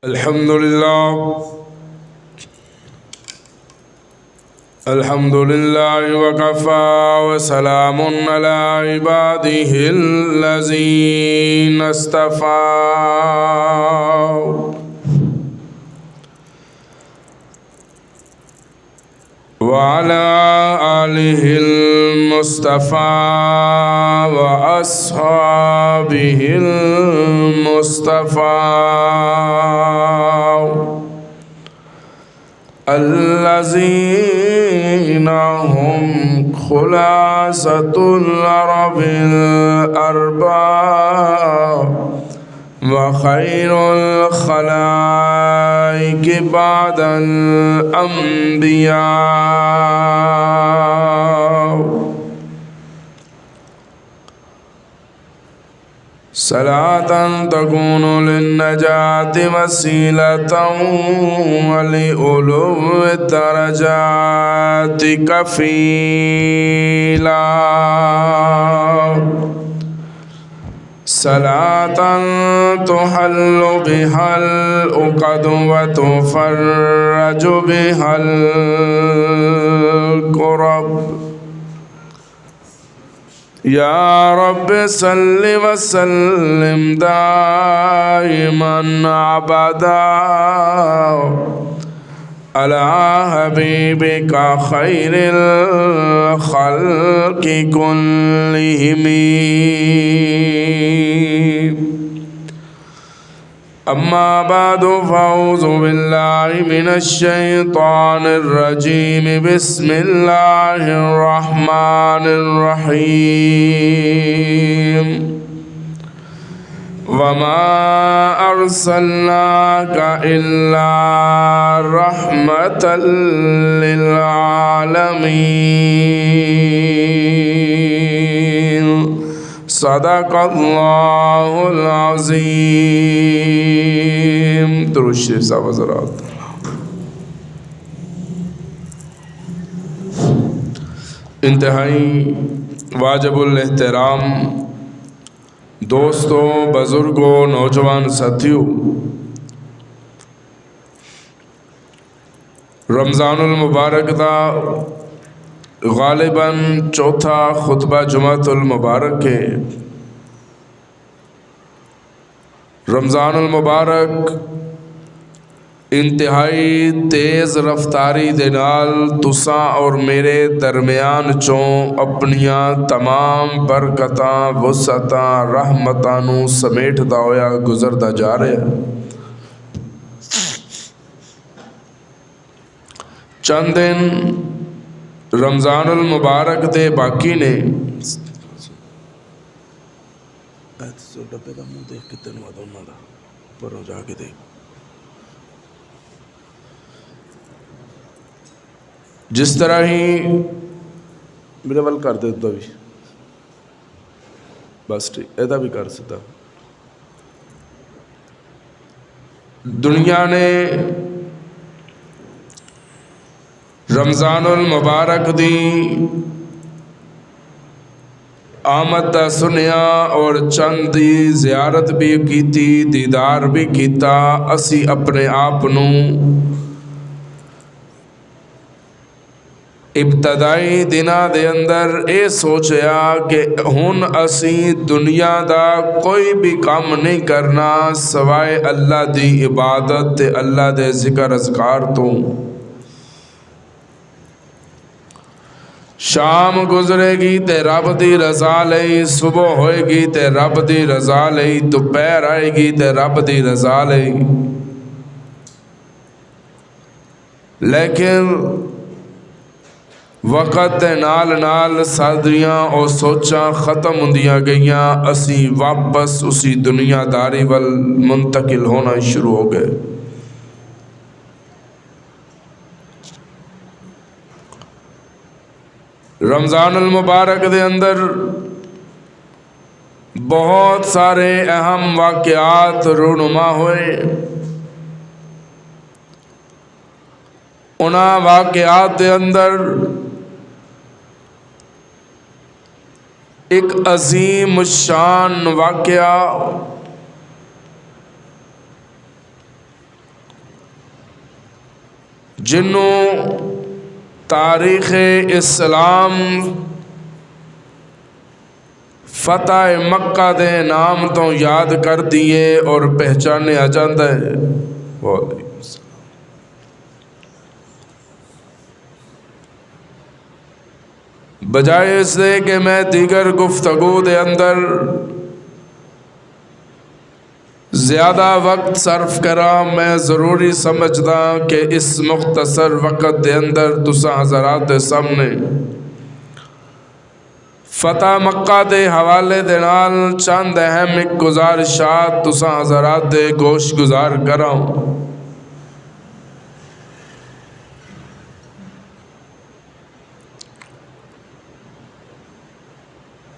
अल्हम्दुलिल्लाह वकफ़ा वसलामुन अला इबादिहिल्लज़ीना इस्तफ़ा व अला आलिहिल मुस्तफ़ा व अस्हाबिहिल मुस्तफ़ा अल्लज़ीना हुम खुलासतुल अरबिल अर्बा व खैरुल खलाइक बअदल अंबिया सलातन तकूनु लिन्नजाति वसीलतन व लिउलुव्वि दरजाति कफ़ीला सलातन तुहल्लु बिहल उक़द व तुफ़र्रजु बिहल कुरब या रब सल्लि व सल्लिम दाइमन अबदा अला हबीबिका खैरिल खल्क़ि कुल्लिहिम अम्मा बादु फ़अऊज़ु बिल्लाहि मिनश शैतानिर रजीम बिस्मिल्लाहिर रहमानिर रहीम वमा अर्सलनाका इल्ला रहमतल लिल आलमीन सदक़ल्लाहुल अज़ीम। दुरूद शरीफ साहब हज़रात, इंतहाई वाजिबुल एहतराम दोस्तों, बुज़ुर्गों, नौजवान साथियों, रमज़ानुल मुबारक का गालिबन चौथा खुतबा जुमातुल मुबारक है। रमज़ानुल मुबारक इंतहाई तेज़ रफ्तारी दे नाल तुसा और मेरे दरमियान चों अपनियां तमाम बरकतां वुसअतां रहमतां नूं समेटदा होया गुजरदा जा रहा। चंद दिन रमज़ानुल मुबारक दे बाकी ने। डब्बे का मुंह देख कितने पर जाके देख। जिस तरह ही मेरे वाल कर दे तो भी बस ठीक, ऐसा भी कर सकता। दुनिया ने रमज़ानुल मुबारक दी आमद दा सुनिया और चंद दी ज़ियारत भी कीती, दीदार भी कीता। असी अपने आप नूं इब्तदाई दिना दे अंदर ये सोचा कि हुन असी दुनिया दा कोई भी काम नहीं करना सवाए अल्लाह दी इबादत ते अल्लाह दे जिक्र अज़कार तो। शाम गुजरेगी ते रब दी रज़ा लई, सुबह होएगी ते रब दी रज़ा लई, दोपहर आएगी ते रब दी रज़ा लई। लेकिन वक़्त दे नाल नाल सादियाँ और सोचां ख़त्म होंदियां गईयां। असी वापस उसी दुनियादारी वल मुंतकिल होना शुरू हो गए। रमज़ानुल मुबारक दे अंदर बहुत सारे अहम वाक़यात रूनुमा हुए। उन्हां वाक़यात दे अंदर एक अजीम शान वाक़या जिन्हों तारीख़ इस्लाम फतह मक्का दे नाम तो याद कर दिए और पहचानिया जाता है। बजाय इससे कि मैं दीगर गुफ्तगू दे अंदर ज़्यादा वक्त सर्फ करा, मैं ज़रूरी समझदा कि इस मुख्तसर वक़्त दे अंदर तुसा हज़रात दे सामने फतह मक्का दे हवाले दे नाल चंद अहम एक गुजारिशात तुसा हज़रात दे गोश गुजार करां।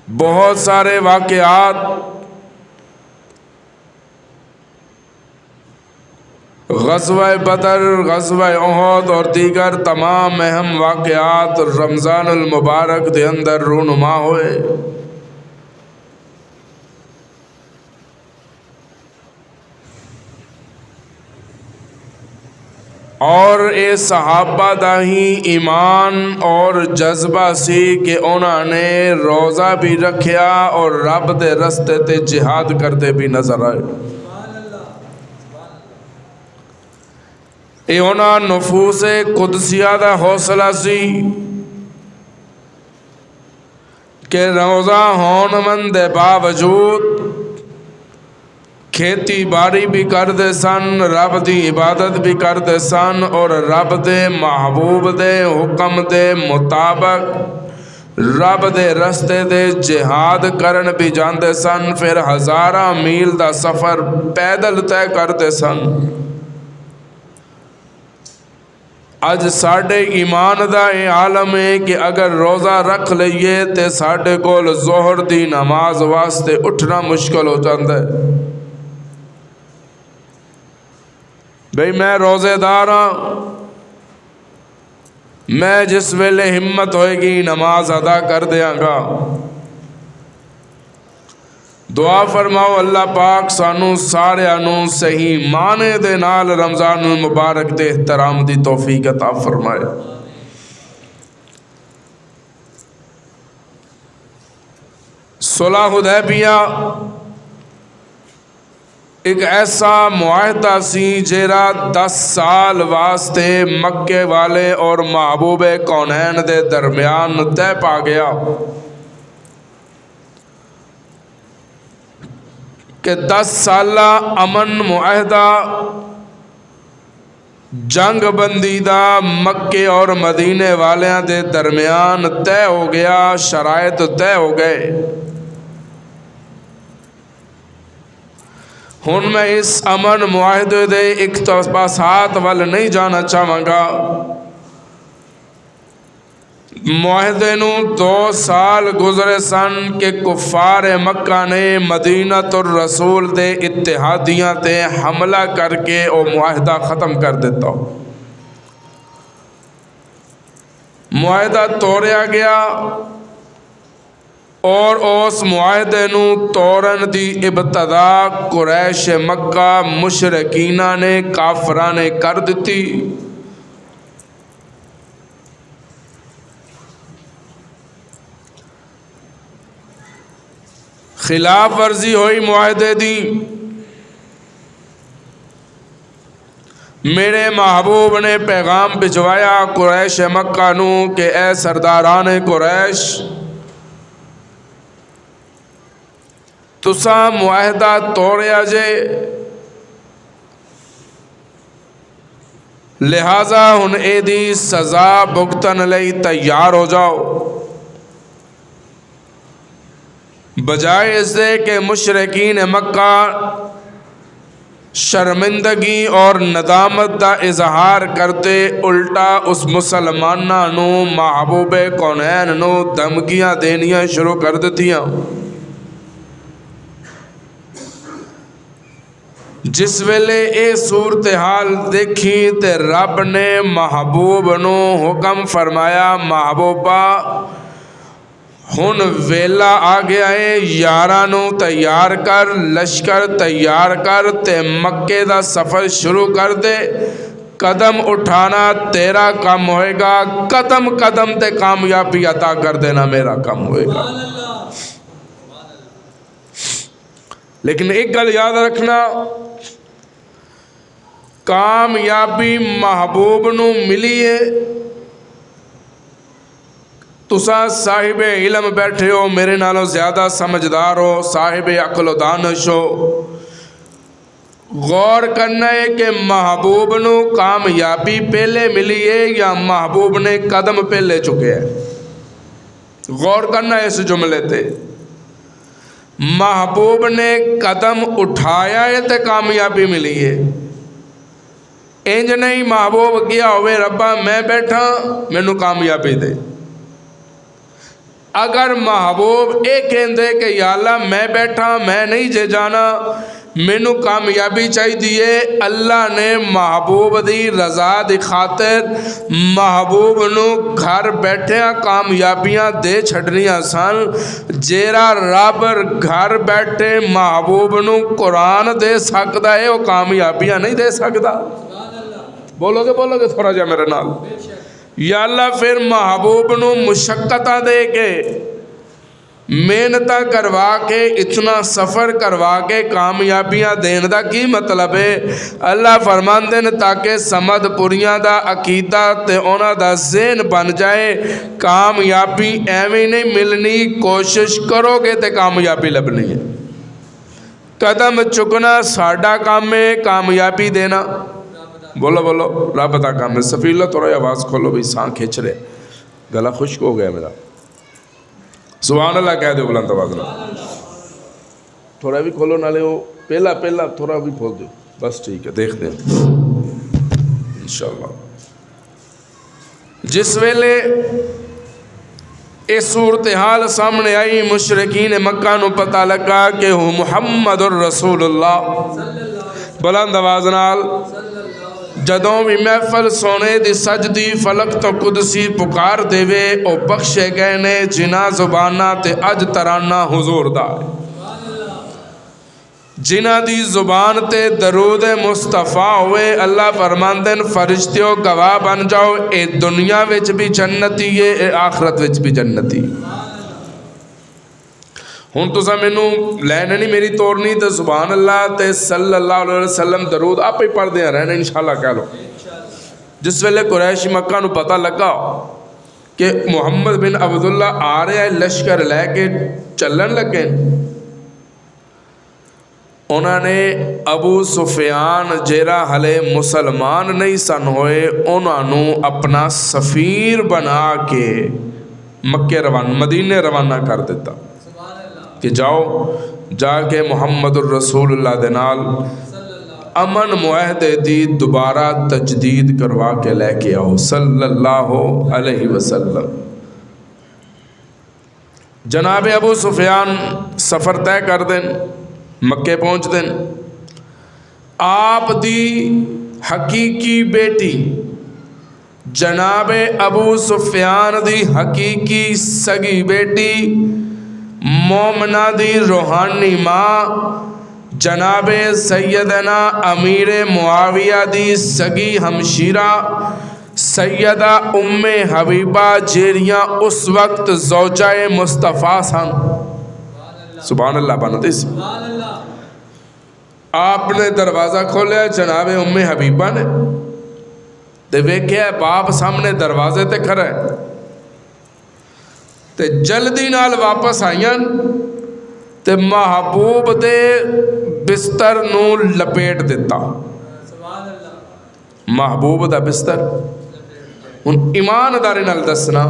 बहुत सारे वाक़यात ग़ज़वा बदर, ग़ज़वा उहद और दीगर तमाम अहम वाक़यात रमज़ानुल मुबारक के अंदर रूनुमा हुए। और ये सहाबा दा ही ईमान और जज्बा सी कि उन्होंने रोज़ा भी रखिया और रब दे रस्ते ते जिहाद करते भी नजर आए। ये उन्होंने नफूसे कुदसिया दा हौसला सी कि रोज़ा होने मन दे बावजूद खेती बाड़ी भी करते सन, रब की इबादत भी करते सन और रब दे महबूब दे हुक्म दे मुताबिक रब दे रस्ते दे जिहाद करन भी जाते सन। फिर हज़ारा मील का सफ़र पैदल तय करते सन। अज साढ़े ईमान का ये आलम है कि अगर रोज़ा रख लीए तो साढ़े कोल जोहर की नमाज वास्ते उठना मुश्किल हो जाता है। भाई मैं रोज़ेदार हाँ, मैं जिस वेले हिम्मत होएगी नमाज अदा कर देंगा। दुआ फरमाओ अल्लाह पाक सानू सारियां नू सही माने दे नाल रमज़ान मुबारक दे एहतराम दी तौफीक अता फरमाए। सुलह हुदैबिया एक ऐसा मुआहदा सी जेरा 10 साल वास्ते मक्के वाले और महबूब कौनैन दे दरमियान तय पा गया कि 10 साला अमन मुआहदा जंग बंदी दा मक्के और मदीने वालियां दे दरमियान तय हो गया, शराइत तय हो गए। हुन मैं इस अमन मुआहदे दे इक़्तिबासात वाल नहीं जाना चाहवागा। मुआहदे नू 2 साल गुजरे सन कि कुफार मक्का ने मदीनतुर रसूल दे इत्तेहादियां ते हमला करके वो मुआहदा ख़त्म कर दिता। मुआहदा तोड़िया गया और उस मुआहदे नू तोड़न दी इब्तदा कुरैश मक्का मुशरकीना ने काफरा ने कर दी। खिलाफ वर्जी हुई मुआहदे दी। मेरे महबूब ने पैगाम भिजवाया कुरैश मक्का नू कि ए सरदारान कुरैश, तुसा मुआहदा तोड़िया जे, लिहाजा हुन एदी सजा भुगतन लई तैयार हो जाओ। बजाय इससे कि मुशरकीन मक्का शर्मिंदगी और नदामत का इजहार करते, उल्टा उस मुसलमाना नू महबूब कौनैन नू धमकियां देनियां शुरू कर दित्तियां। जिस वेले ये सूरत हाल देखी तो रब ने महबूब नू हुक्म फरमाया, महबूबा हुन वेला आ गया है, यारां नू तैयार कर, लश्कर तैयार कर ते मक्के दा सफ़र शुरू कर दे कदम उठाना तेरा काम होएगा, कदम कदम ते कामयाबी अता कर देना मेरा काम होएगा। लेकिन एक गल याद रखना, कामयाबी महबूब नू मिली है। तुसा साहिब इलम बैठे हो, मेरे नालों ज़्यादा समझदार हो, साहिब अक्ल व दानिश हो, गौर करना है कि महबूब नू कामयाबी पहले मिली है या महबूब ने कदम पहले चुके हैं। गौर करना है इस जुमले ते। महबूब ने कदम उठाया है तो कामयाबी मिली है। इंज नहीं महबूब गया होवे रब्बा मैं बैठा मैनू कामयाबी दे। अगर महबूब ये कहते कि या अल्लाह मैं बैठा मैं नहीं जे जाना मैनू कामयाबी चाहिए, अल्लाह ने महबूब दी रजा दी खातिर महबूब नू घर बैठिया कामयाबियां दे छड़नियां सन। जेरा रब घर बैठे महबूब नू कुरान दे सकता है, वो कामयाबियां नहीं दे सकता। बोलोगे बोलोगे थोड़ा जा मेरे नाल। या अल्लाह फिर महबूब नू मुशक्कतां दे के मेहनत करवा के इतना सफ़र करवा के कामयाबियां देने का की मतलब है। अल्लाह फरमाते हैं ताकि समदपुरियां दा अकीदा ते उन्हां दा ज़हन बन जाए, कामयाबी एवें नहीं मिलनी, कोशिश करोगे तो कामयाबी लभनी है। कदम चुकना साडा काम है, कामयाबी देना बोलो बोलो रब दा काम है। सफीला थोड़ा आवाज़ खोलो भाई, सांह खिंच रहे, गला खुश्क हो गया मेरा। सुभान अल्लाह कह दो बुलंद आवाज़ में। थोड़ा भी खोलो नाले वो पहला पहला थोड़ा भी खोल दो बस, ठीक है देखते हैं इंशाअल्लाह। जिस वेले ये सूरत हाल सामने आई, मुशरिकीन मक्का नू पता लगा कि वो मुहम्मदुर रसूलुल्लाह, बुलंद आवाज़ नाल जदों भी महफल सोने दी सजदी फलक तो कुदसी पुकार देवे, ओ बख्शे गए ने जिना जुबाना ते अज तराना हुजूर दा, जिन्हां दी जुबान ते दरूद मुस्तफ़ा हुए। अल्लाह फरमांदे न फरिश्तियों गवाह बन जाओ, ए दुनिया विच भी जन्नती है, ए आखरत विच भी जन्नती। हुण तुसां मैनू लैन नहीं मेरी तोड़नी तो सुभान अल्लाह ते सल्लल्लाहु अलैहि वसल्लम दरूद आप ही पढ़दे रहना इंशाअल्लाह कह लो। जिस वेले कुरैश मक्का नू पता लगा कि मुहम्मद बिन अब्दुल्ला आ रहा है, लश्कर लैके चलन लगे, उन्होंने अबू सुफियान जेरा हले मुसलमान नहीं सन होए, उन्होंने अपना सफ़ीर बना के मक्के मदीने रवाना कर दिता कि जाओ जाके मुहम्मदुर रसूलुल्लाह दे नाल अमन मुआहदे दी दोबारा तजदीद करवा के लेके आओ सल्लल्लाहु अलैहि वसल्लम। जनाब अबू सुफियान सफ़र तय कर दें, मक्के पहुँच दें। आप दी हकीकी बेटी जनाब अबू सुफियान दी हकीकी सगी बेटी मोमना दी रूहानी माँ जनाबे सैयदना अमीर मुआविया दी सगी हमशीरा सैयदा उम्मे हबीबा जेरियाँ उस वक्त ज़ौजाए मुस्तफ़ा सन। सुभान अल्लाह बनते सी। आपने दरवाज़ा खोलिया जनाबे उम्मे हबीबा ने ते वेख्या बाप सामने दरवाजे ते खड़ा है, ते जल्दी नाल वापस आईयां ते महबूब दे बिस्तर नू लपेट दिता। महबूब दा बिस्तर हुण ईमानदारी नाल दसना,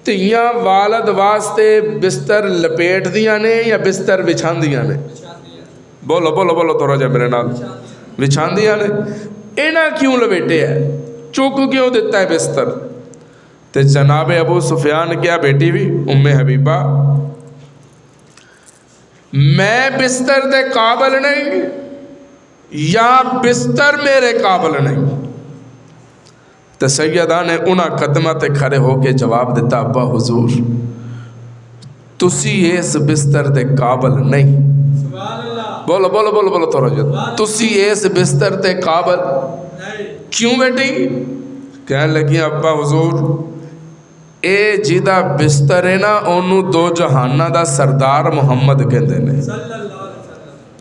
धियां वालद वास्ते बिस्तर लपेट दियां ने या बिस्तर विछांदियां ने? बोलो बोलो बोलो थोड़ा जा मेरे नाल। विछांदियां ने। इन्हां क्यों लपेटे है, चुक क्यों दिता है बिस्तर? तो जनाब अबू सुफियान क्या बेटी भी उम्मे हबीबा, मैं बिस्तर दे काबिल नहीं या बिस्तर मेरे काबिल नहीं? तो सैयदा ने उन्हें कदमां ते खड़े होके जवाब दिता, अब्बा हुजूर तुसी इस बिस्तर दे काबिल नहीं। बोलो बोलो बोलो बोलो थोड़ा जो, तुसी इस बिस्तर ते काबिल क्यों बेटी? कह लगी अब्बा हुजूर ए जिदा बिस्तर है ना ओनू दो जहाना दा सरदार मुहम्मद कहते ने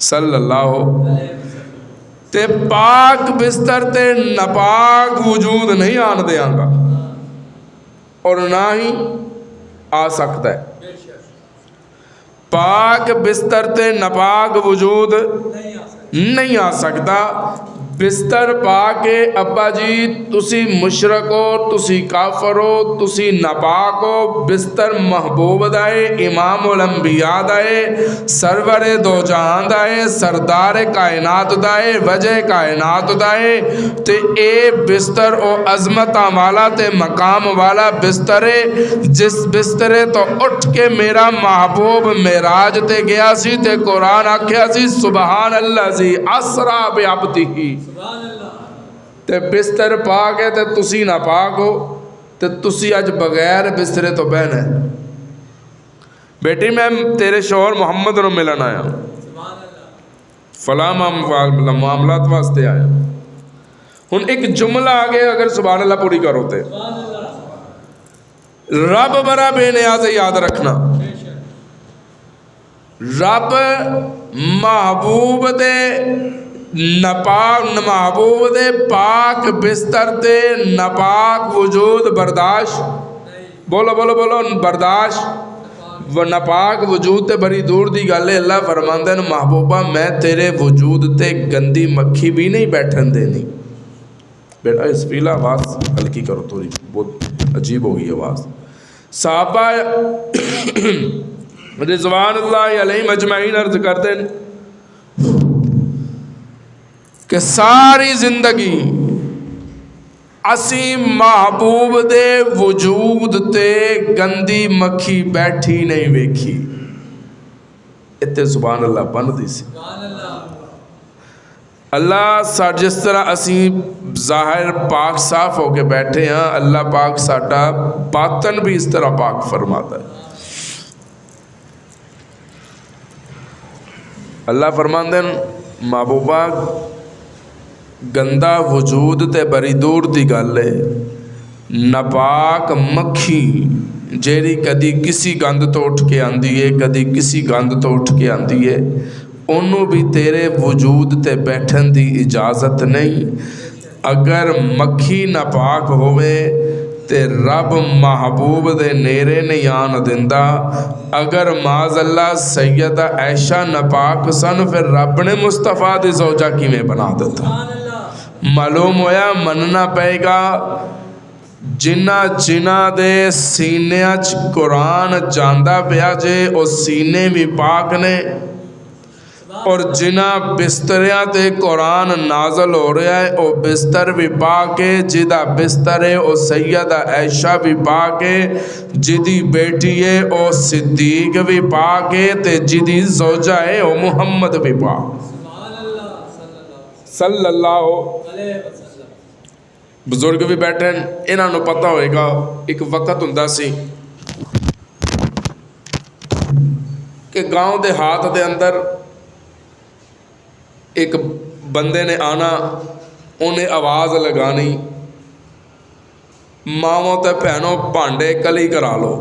सल्लल्लाहु ते पाक बिस्तर ते नापाक वजूद नहीं आन देंगा और ना ही आ सकता है। पाक बिस्तर ते नापाक वजूद नहीं आ सकता। बिस्तर पा के अब्बा जी तुसी मुशरक हो, तुसी काफर हो, तुसी नापाक हो। बिस्तर महबूब दाए, इमाम उल अंबिया दाए, सरवरे दो जहां दाए, सरदार कायनात दाए, वजह कायनात दाए। ते ए बिस्तर ओ अजमता वाला ते मकाम वाला बिस्तर है जिस बिस्तरे तो उठ के मेरा महबूब मेराज ते गया सी ते कुरान आख्या सी सुबहान अल्लाह जी असरा बिअब्दिही। ते बिस्तर पा के ते तुसी ना पाक हो ते तुसी अज बगैर बिस्तरे तो बहना है। बेटी मैं तेरे शोहर मुहम्मद को मिलन आया, फला मामलात वास्ते आया। हुन एक जुमला आ गया, अगर सुभान अल्लाह पूरी करो ते रब बड़ा बेनियाज याद रखना। रब महबूब दे नपाक महबूब दे पाक बिस्तर ते नपाक वजूद बर्दाश्त बोलो बोलो बोलो बर्दाश्त व नपाक वजूद ते बड़ी दूर दी गल है। अल्लाह फरमांदे ने महबूबा मैं तेरे वजूद ते गंदी मक्खी भी नहीं बैठन देनी। बेटा इस पीला आवाज़ हल्की करो, थोड़ी बहुत अजीब होगी आवाज़। साहबा रिज़वानुल्लाह अलैहिम अजमईन अर्ज़ करते हैं कि सारी जिंदगी असी महबूब दे वजूद ते गंदी मक्खी बैठी नहीं वेखी। इत्ते सुभान अल्लाह बनदी सी। अल्लाह जिस तरह असी ज़ाहिर पाक साफ होके बैठे हैं, अल्लाह पाक साडा बातन भी इस तरह पाक फरमाता है। अल्लाह फरमांदे महबूबा गंदा वजूद ते बड़ी दूर दी गल है। नपाक मक्खी जेरी कदी किसी गंद तो उठ के आंदी है, कदी किसी गंद तो उठ के आंदी है, उन्हों भी तेरे वजूद ते बैठन दी इजाज़त नहीं। अगर मक्खी नापाक होवे ते रब महबूब दे नेरे नहीं आन दिंदा। अगर माज़अल्लाह सैयदा ऐशा नापाक सन फिर रब ने मुस्तफ़ा दी ज़ौजा किवें बना दिता। मालूम होया मनना पेगा जिन्ना जिन्ना दे सीनिया च कुरान जांदा पिया जे ओ सीने भी पाक ने, और जिन्ना बिस्तरियां ते कुरान नाजल हो रहा है ओ बिस्तर भी पाक है। जिदा बिस्तर है ओ सैयदा ऐशा भी पाक है, जिदी बेटी है ओ सिद्दीक भी पाक है, ते जिदी ज़ौजा है ओ मुहम्मद भी पाक सल्लल्लाहु अलैहि वसल्लम। बुजुर्ग भी बैठे इन्हों पता होएगा एक वक्त हुंदा सी कि गांव दे हाथ दे अंदर एक बंदे ने आना, उन्हें आवाज़ लगानी मावों ते भैनों भांडे कली करा लो।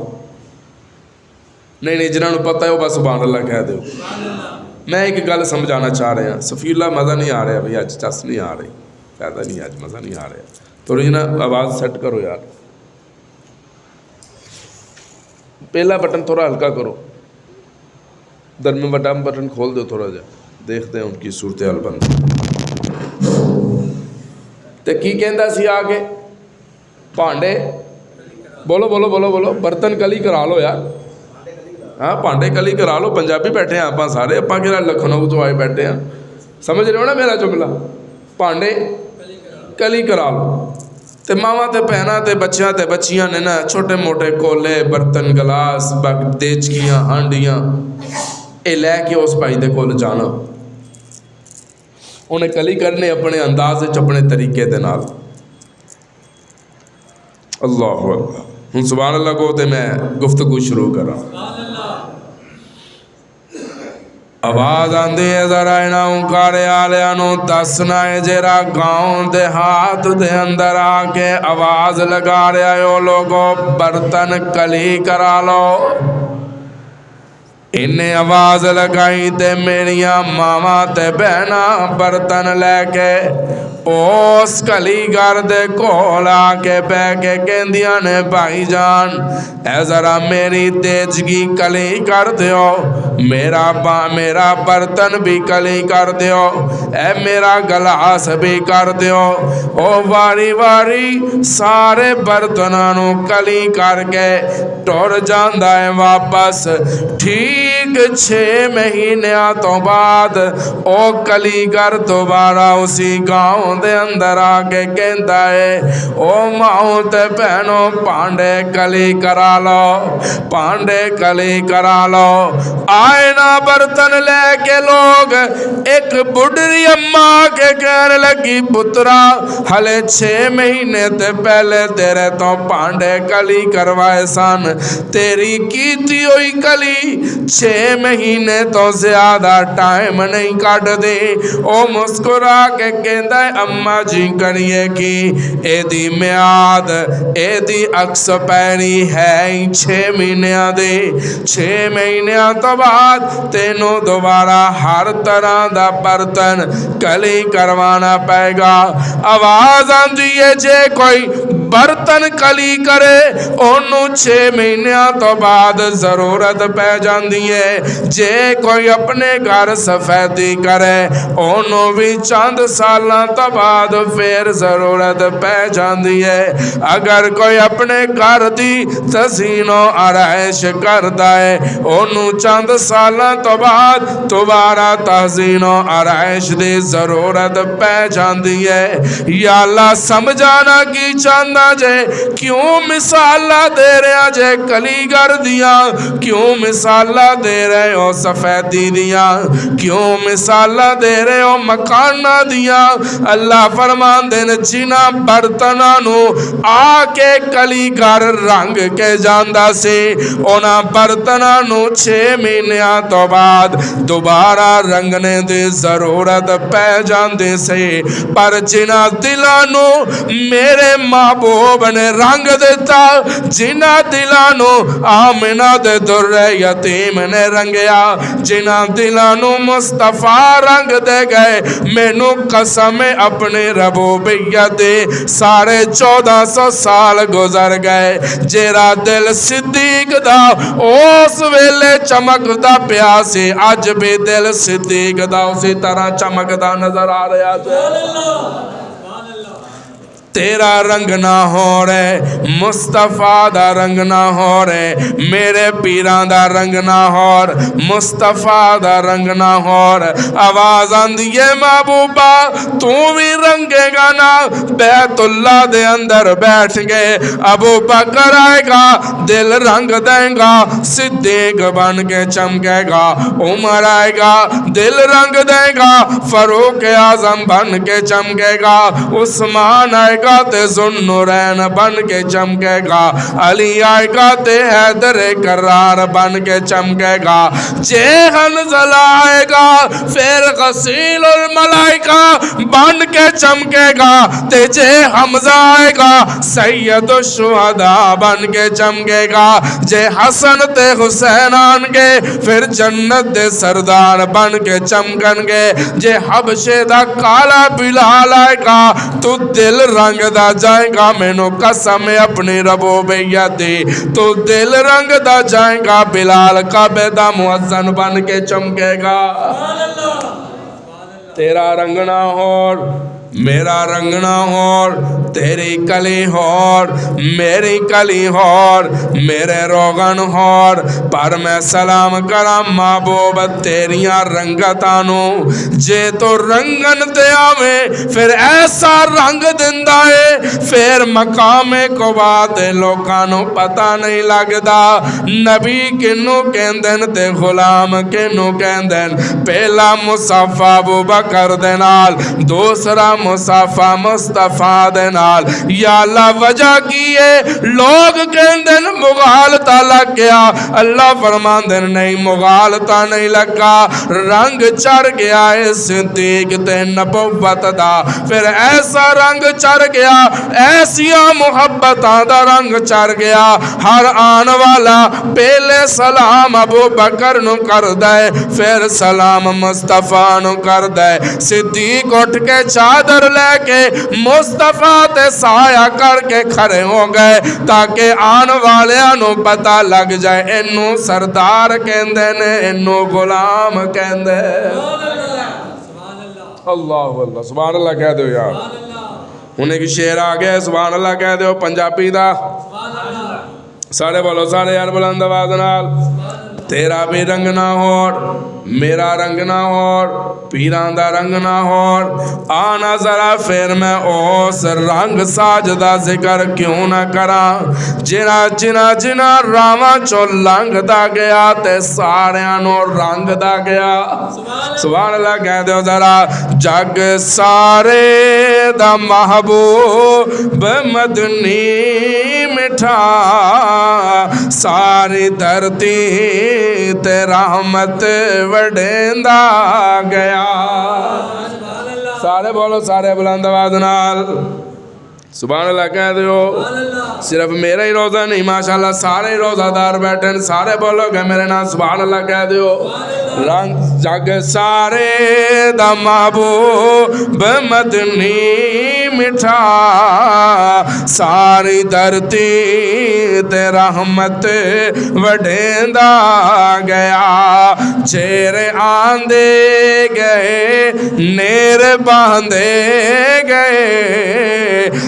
नहीं नहीं जिन्होंने पता है वो बस सुभान अल्लाह कह दो। मैं एक गल समझाना चाह रहा, सफीला मज़ा नहीं आ रहा भाई, अज चस नहीं आ रही, फायदा नहीं, अज मज़ा नहीं आ रहा। थोड़ी ना आवाज़ सेट करो यार, पहला बटन थोड़ा हल्का करो, दरम्यान बटा बटन खोल दो थोड़ा जा, देखते हैं उनकी सूरत हाल बनती। तो की कहता सी आके भांडे बोलो बोलो बोलो बोलो बर्तन कली करा लो यार। हाँ भांडे कली करा लो, पंजाबी बैठे हैं आप सारे, आप कि लखनऊ तो आए बैठे हैं, समझ रहे हो ना मेरा जुमला। भांडे कली करा लो। तो मावां ते भैनां ते बच्चियां ते बच्चियां ने ना छोटे मोटे कोले बर्तन गलास देचकियां हांडियां ये लैके उस भाई दे कोल जाना, उन्हें कली करने अपने अंदाज अपने तरीके दे नाल। अल्लाह अल्लाह। हुण सुभान अल्लाह को तो मैं गुफ्तगू शुरू करा। आवाज़ आती है जरा इन्हां उंकारे आलियां नूं दसना है जरा गाँव देहात दे अंदर आके आवाज़ लगा रहा है, लोगों बर्तन कली करा लो। इन्हें आवाज़ लगाई ते मेरिया मावा ते बहना बर्तन लैके उस कलीगर दे कोल आके बह के कहंदियां ने भाई जान ए जरा मेरी तेजगी कली कर दियो, मेरा बर्तन भी कली कर दियो, ए मेरा गलास भी कर दियो। ओ वारी वारी सारे बर्तनां नूं कली करके टुर जांदा है वापस। ठीक 6 महीनों तो बाद ओ कलीगर दोबारा उसी गाँव दे अंदर आके कहता है, ओ माओ ते बहनों पांडे कली करा लो, पांडे कली करा लो। आए ना बर्तन लेके लोग, एक बुढ़ी अम्मा के कहने लगी पुत्रा हले 6 महीने ते पहले तेरे तो पांडे कली करवाए सन, तेरी कीती हुई कली 6 महीने तो ज्यादा टाइम नहीं कट दे। ओ मुस्कुरा के कहता है अम्मा जी करिए कि एदी म्याद एदी अक्स पैरी है 6 महीनों दे। 6 महीनों तो बाद तेनों दोबारा हर तरह का बर्तन कली करवाना पेगा। आवाज आती है जे कोई बर्तन कली करे ओनू 6 महीनों तो बाद जरूरत पै जाती है। जे कोई अपने घर सफेदी करे ओनू भी चंद सालों तो बाद फिर जरूरत पै जाती है। अगर कोई अपने घर की तसीनो आराइश करता है ओनू चंद सालों तो बाद दोबारा तहसीनो आराइश की जरूरत पै जाती है। या अल्लाह समझाना की चाहता जे, क्यों मिसाला दे रहा जे कलीगर दिया, क्यों मिसाला दे रहे हो सफेदी दिया, क्यों मिसाला दे रहे हो मकाना दिया। अल्लाह फरमांदे ने जिन्हां बर्तनां नूं आके कलीगर रंग के जांदा सी उन्हां बर्तनां नूं 6 महीनों तो बाद दोबारा रंगने की जरूरत पै जाती सी। पर जिन्हां दिलां नूं मेरे महबूब ने रंग दिता, जिन्हां दिलां नूं आमिना दे दुर्रे यतीम ने रंगया, जिन्हां दिलां नूं मुस्तफा रंग दे गए, मैनू कसम अपने रबूबियत दे 1450 साल गुजर गए। जेरा दिल सिद्दीक दा उस वेले चमकदा पिया सी, अज भी दिल सिद्दीक दा उसी तरह चमकदा नजर आ रहा है। तेरा रंग ना हो रे, मुस्तफा दा रंग ना हो रे, मेरे पीरां दा रंग ना हो, मुस्तफा दा रंग ना हो। आवाज आंदी है महबूबा तू भी रंगेगा ना, बैतुल्ला दे अंदर बैठ गए अबू बकर आएगा दिल रंग देगा, सिद्दीक बन के चमकेगा, उमर आएगा दिल रंग देगा, फारूक आजम बन के चमकेगा, उस्मान आएगा ते जुन्नुरैन बन के चमकेगा, अली आएगा ते हैदर करार बन के चमकेगा, जे हंज़ला आएगा फिर गसीलुल मलाइका बन के चमकेगा, ते जे हमजा आएगा सैयदुश शुहदा बन के चमकेगा, जे हसन ते हुसैन आनगे फिर जन्नत दे सरदार बन के चमकनगे, जे हबशे दा काला बिलाल आएगा तू दिल रंग दा जाएगा, मैनू कसम अपनी रबूबियत दी तू दिल रंग दा जाएगा, बिलाल काबे दा मुअज्जन बन के चमकेगा। तेरा रंगना और मेरा रंगना होर, तेरी कली होर, मेरी कली होर, मेरे रोगन होर, पर मैं सलाम करा महबूब तेरिया रंगतां नूं, जे तो रंगन ते आवे फिर ऐसा रंग दिंदा है फिर मकामे कुबा ते लोकां नूं पता नहीं लगदा नबी किनू कहंदे ते गुलाम किनू कहंदे। पहला मुसफ़ा अबू बकर दे नाल, दूसरा मुसाफा मुस्तफा दे नाल। या अल्लाह वजह की है? लोग कहते हैं मुगालता लग गया। अल्लाह फरमांदे नहीं, मुगालता नहीं लगा, रंग चढ़ गया है सिद्दीक ते नबुव्वत दा। फिर ऐसा रंग चढ़ गया, ऐसिया मुहब्बतां दा रंग चढ़ गया, हर आन वाला पहले सलाम अबू बकर नु करदा है, फिर सलाम मुस्तफा नु करदा है। सिद्दीक उठ के चादर लेके मुस्तफा ते साया करके खड़े हो गए ताकि आन वालियां नु पता लग जाए इनू सरदार कहंदे ने, इनू गुलाम कहंदे। अल्लाह अल्लाह सुभान अल्लाह कह दो यार। उन्हें की शेर आ गया, सुभान अल्लाह कह दो पंजाबी दा। सारे बोलो सारे यार बुलंद आवाज नाल। तेरा भी रंग ना होर, मेरा रंग ना होर, पीरां दा रंग ना होर। आना जरा फिर मैं उस रंग साज दा जिक्र क्यों ना करा, जिना जिना जिना रावां चो लंघदा गया ते सारियां नू रंगदा गया। सुभान अल्लाह कह दो जरा। जग सारे दा महबूब मदनी मिठा, सारी धरती ते रहमत वडेंदा गया। सारे बोलो सारे बुलंद आवाज नाल सुभान अल्लाह कह दो। सिर्फ मेरा ही रोज़ा नहीं, माशाल्लाह सारे रोज़ादार बैठे, सारे बोलोगे मेरे नाम सुभान अल्लाह कह दो। रंग जग सारे दा महबूब मदनी मिठा, सारी धरती ते रहमत वडेंदा गया। चेहरे आंदे गए नेर बांधे गए,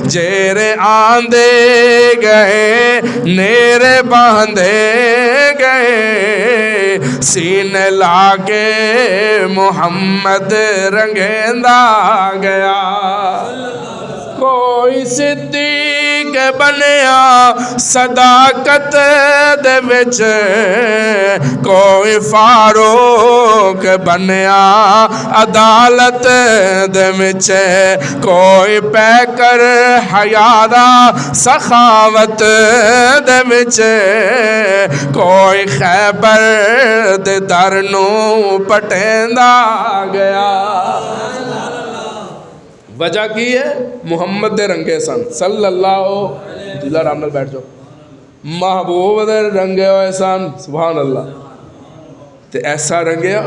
जेरे आंदे गए नेरे बांधे गए, सीने लाके मोहम्मद रंगेंदा गया। कोई सिद्दीक बनिया सदाकत दे विच, कोई फारूक बनिया अदालत दे विच, कोई पैकर हयादा सखावत दे विच, कोई खैबर दे दर नू पटेंदा गया। वजह की है? मुहम्मद दे रंगे सन सल्लल्लाहु जिला राम नाल बैठ जाओ, महबूब दे रंगे होए सन। सुभान अल्लाह। ते ऐसा रंगया,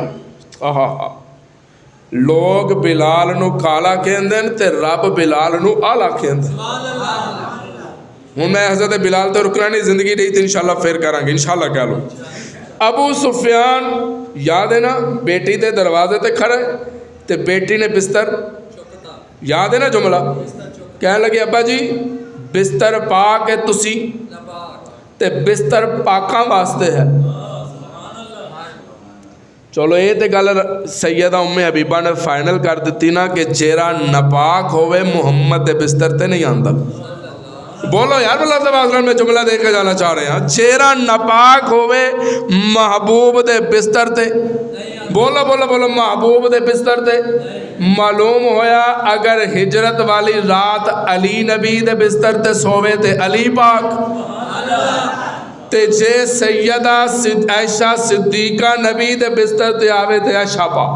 आहा लोग बिलाल नू काला कहंदे ने ते रब बिलाल नू आला कहंदा। हुण मैं हज़रत बिलाल तो रुकना नहीं, जिंदगी रही तो इंशाल्लाह फिर करांगे, इंशाल्लाह कह लो। अबू सुफियान याद है ना, बेटी दे दरवाजे ते खड़े ते बेटी ने बिस्तर, याद है ना जुमला, कहने लगे अब्बा जी बिस्तर पा के तुसी ते बिस्तर पाकां वास्ते है। चलो ये तो गल सैयदा उम्मे हबीबा ने फाइनल कर दी ना कि जेरा नपाक होवे मुहम्मद दे बिस्तर ते नहीं आंदा। बोलो यार बोलो, मैं जुमला दे के जाना चाह रहे हैं। चेहरा नपाक होवे महबूब दे बिस्तर ते, बोलो बोलो बोलो, महबूब दे बिस्तर ते। मालूम होया अगर हिजरत वाली रात अली नबी दे बिस्तर ते सोवे ते अली पाक, ते जे सैयदा ऐशा सिद्दीका नबी दे बिस्तर ते आवे ते ऐशा पाक।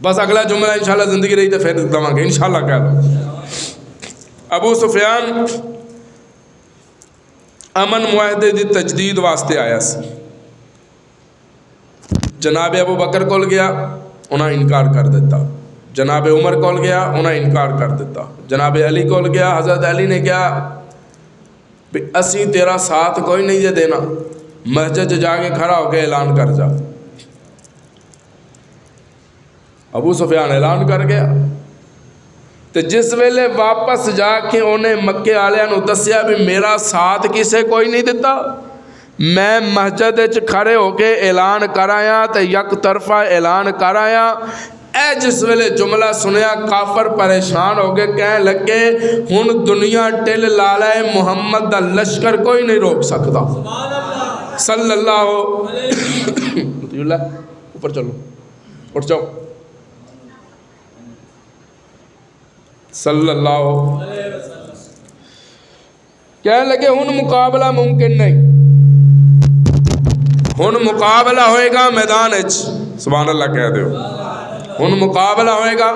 बस अगला जुमला इंशाल्लाह जिंदगी रही तो फिर दवांगे इंशाल्लाह कह लो। अबू सुफियान अमन मुआहदे दी तजदीद वास्ते आया सी। जनाब अबू बकर कोल गया, उन्हें इनकार कर दिता। जनाब उमर कोल गया, उन्हें इनकार कर दिता। जनाब अली कोल गया, हज़रत अली ने कहा भी असी तेरा साथ कोई नहीं जे देना, मस्जिद जाके खड़ा होकर ऐलान कर जा। अबू सुफियान ऐलान कर गया। तो जिस वेले वापस जाके उन्हें मक्के वालियां नूं दस्सिया भी मेरा साथ किसे कोई नहीं दिता, मैं मस्जिद च खड़े होके ऐलान कराया तो यक तरफा ऐलान कराया। ए जिस वेले जुमला सुनिया काफर परेशान हो गए, कह लगे हुण दुनिया टिल ला लै, मुहम्मद दा लश्कर कोई नहीं रोक सकता। सल्लल्लाहु ऊपर चलो, उठ जाओ। सल्लल्लाहु कहने लगे हुन मुकाबला मुमकिन नहीं, हुन मुकाबला होएगा मैदान च। सुभान अल्लाह कह दो, हुन मुकाबला होएगा।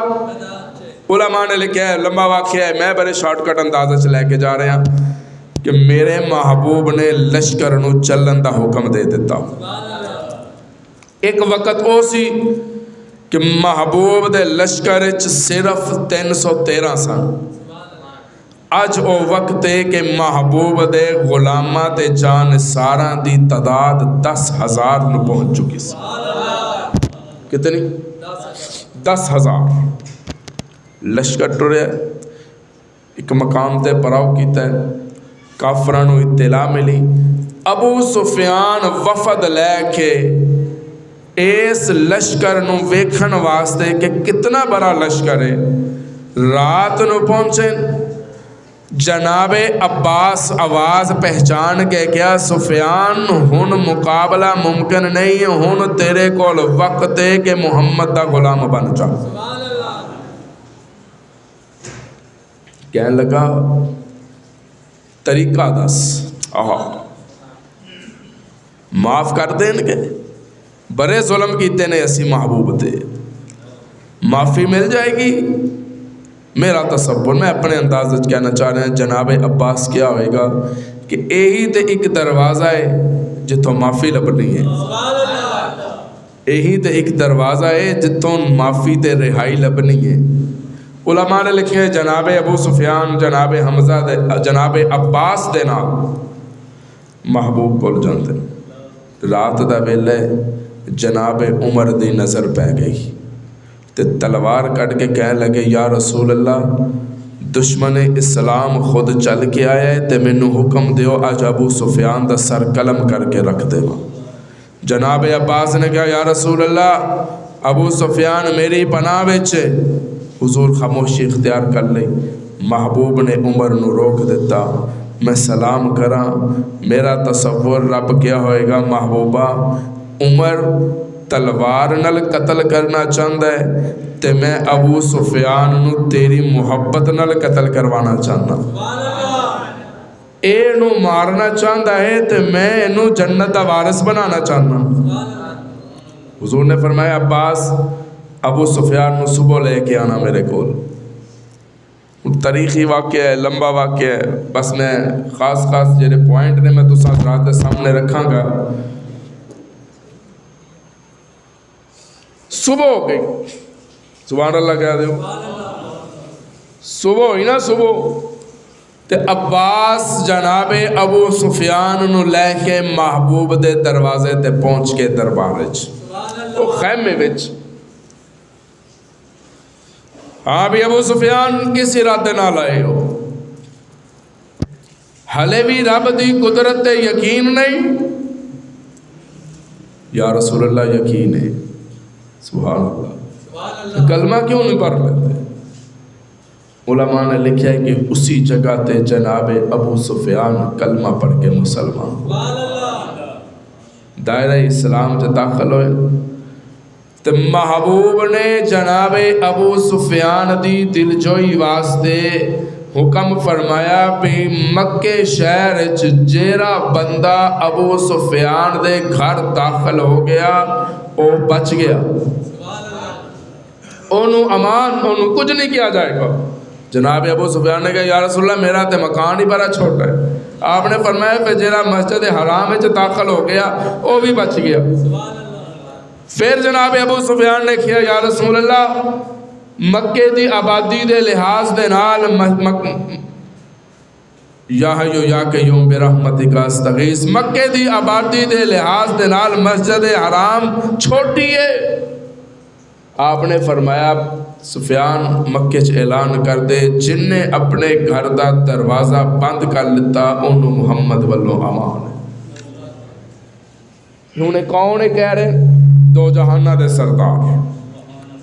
उलमा ने लिखा है, लंबा वाक़या है, मैं बड़े शॉर्टकट अंदाजे च लैके जा रहा कि मेरे महबूब ने लश्कर नूं चलन दा हुक्म दे दिता। एक वक्त वो सी कि महबूब दे लश्कर च सिर्फ 313 सन। अज वो वक्त है कि महबूब दे गुलामां ते जानसारां दी तादाद 10,000 नूं पहुंच चुकी सी। कितनी? 10,000 लश्कर टुरिया। एक मकाम ते पड़ाव कीता है, काफरां नूं इत्तला मिली, अबू सुफियान वफद लैके इस लश्कर नूं वेखण वास्ते कि कितना बड़ा लश्कर है, रात नूं पहुंचे। जनाबे अब्बास आवाज़ पहचान के क्या, सुफियान हुन मुकाबला मुमकिन नहीं है, हुन तेरे कोल वक्त है कि मुहम्मद दा गुलाम बन जा। कहने लगा तरीका दस। आहा, माफ़ कर देंगे, बड़े जुल्म कीते ने असी महबूब ते, माफ़ी मिल जाएगी। मेरा तसव्वुर, मैं अपने अंदाज़ कहना चाह रहा जनाब अब्बास क्या होएगा कि यही तो एक दरवाज़ा है जितों माफ़ी लभनी है, यही तो एक दरवाज़ा है जितों माफ़ी ते रिहाई लभनी है। उलमा ने लिखे जनाब अबू सुफियान जनाब हमजा दे जनाब अब्बास दे नाल महबूब कोल जाते। रात दा वेला जनाब उमर दी नज़र पै गई ते तलवार कट के कह लगे, या रसूल अल्लाह, दुश्मन इस्लाम खुद चल के आया है ते मैनू हुक्म दियो अज अबू सुफियान दा सर कलम करके रख देवा। जनाब अब्बास ने कहा, या रसूल अल्लाह, अबू सुफियान मेरी पनाह विच। हुजूर खामोशी इख्तियार कर ली। महबूब ने उमर नू रोक दिता, मैं सलाम करा, मेरा तसव्वुर रब क्या होएगा महबूबा, उमर तलवार नल कतल करना चाहता है ते मैं अबू सुफियान नू तेरी मुहब्बत नल कतल करवाना चाहना। एनू मारना चाहता है ते मैं इनू जन्नत दा वारिस बनाना चाहना। हुजूर ने फरमाया, अब्बास, अबू सुफियान नू सुबह लेके आना मेरे कोल। तारीखी वाक़या है, लंबा वाक़या है, बस मैं खास जेडे पॉइंट ने मैं तुसां हज़रात दे सामने रखांगा। सुबह हो गई, सुभान अल्लाह कह दो, सुबह हुई ना, सुबह ते अब्बास जनाबे अबू सुफियान नू लैके महबूब दे दरवाजे ते पहुँच के दरबार वो खैमे विच। हाँ भी अबू सुफियान किस इरादे नाल आए हो, हले भी रब दी कुदरत ते यकीन नहीं? या रसूल अल्लाह, यकीन है। सुभान अल्लाह, कलमा क्यों नहीं पढ़ लेते? उलमा ने लिखा है कि उसी जगह ते जनाब अबू सुफियान कलमा पढ़ के मुसलमान दायरा इस्लाम च दाखिल होए। तो महबूब ने जनाब अबू सुफियान दी दिलजोई वास्ते हुक्म फरमाया भी मक्के शहर च जेरा बंदा अबू सुफियान दे घर दाखिल हो गया वो बच गया, ओनू अमान, ओनू कुछ नहीं किया जाएगा। जनाब अबू सुफियान ने कहा, या रसूलल्लाह, मेरा तो मकान ही बड़ा छोटा है। आपने फरमाया फिर जेरा मस्जिद हराम में दाखिल हो गया वो भी बच गया। फिर जनाब अबू सुफियान ने किया, या रसूलल्लाह, मक्के दी आबादी दे लिहाज दे नाल या हय्यू या क़य्यूम बिरहमतिका अस्तगीस, मक्के दी आबादी दे लिहाज दे नाल मस्जिद हराम छोटी है। आपने फरमाया, सुफियान मक्के च ऐलान कर दे, जिन्ने अपने घर का दरवाज़ा बंद कर लिता उन्होंने मुहम्मद वालों अमान है। उन्हें कौन है कह रहे? दो जहाना दे सरदार।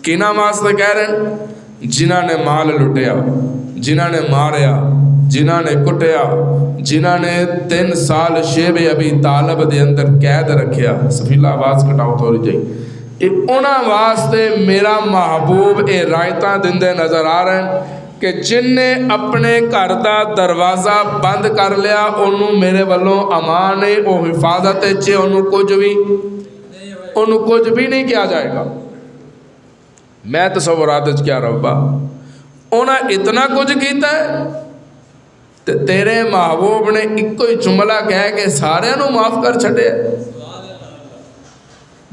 किना वास्ते कह रहे? जिन्हों ने माल लुटिया, जिन्हों ने मारिया, जिन्हों ने कुटिया, जिन्हों ने 3 साल शेब अबी तालब दे अंदर कैद रखिया। सफीला आवाज़ कटाओ थोड़ी जी। उन्होंने वास्ते मेरा महबूब ये रायता दिंदे नज़र आ रहे हैं कि जिन्ने अपने घर का दरवाज़ा बंद कर लिया उन्होंने मेरे वालों अमान है, वो हिफाजत च, उन्होंने कुछ भी नहीं किया जाएगा। मैं तसव्वुरात च क्या रब्बा उन्हें इतना कुछ किया है ते तेरे महबूब ने इको ही जुमला कह के सारिਆਂ ਨੂੰ माफ़ कर छड़िया,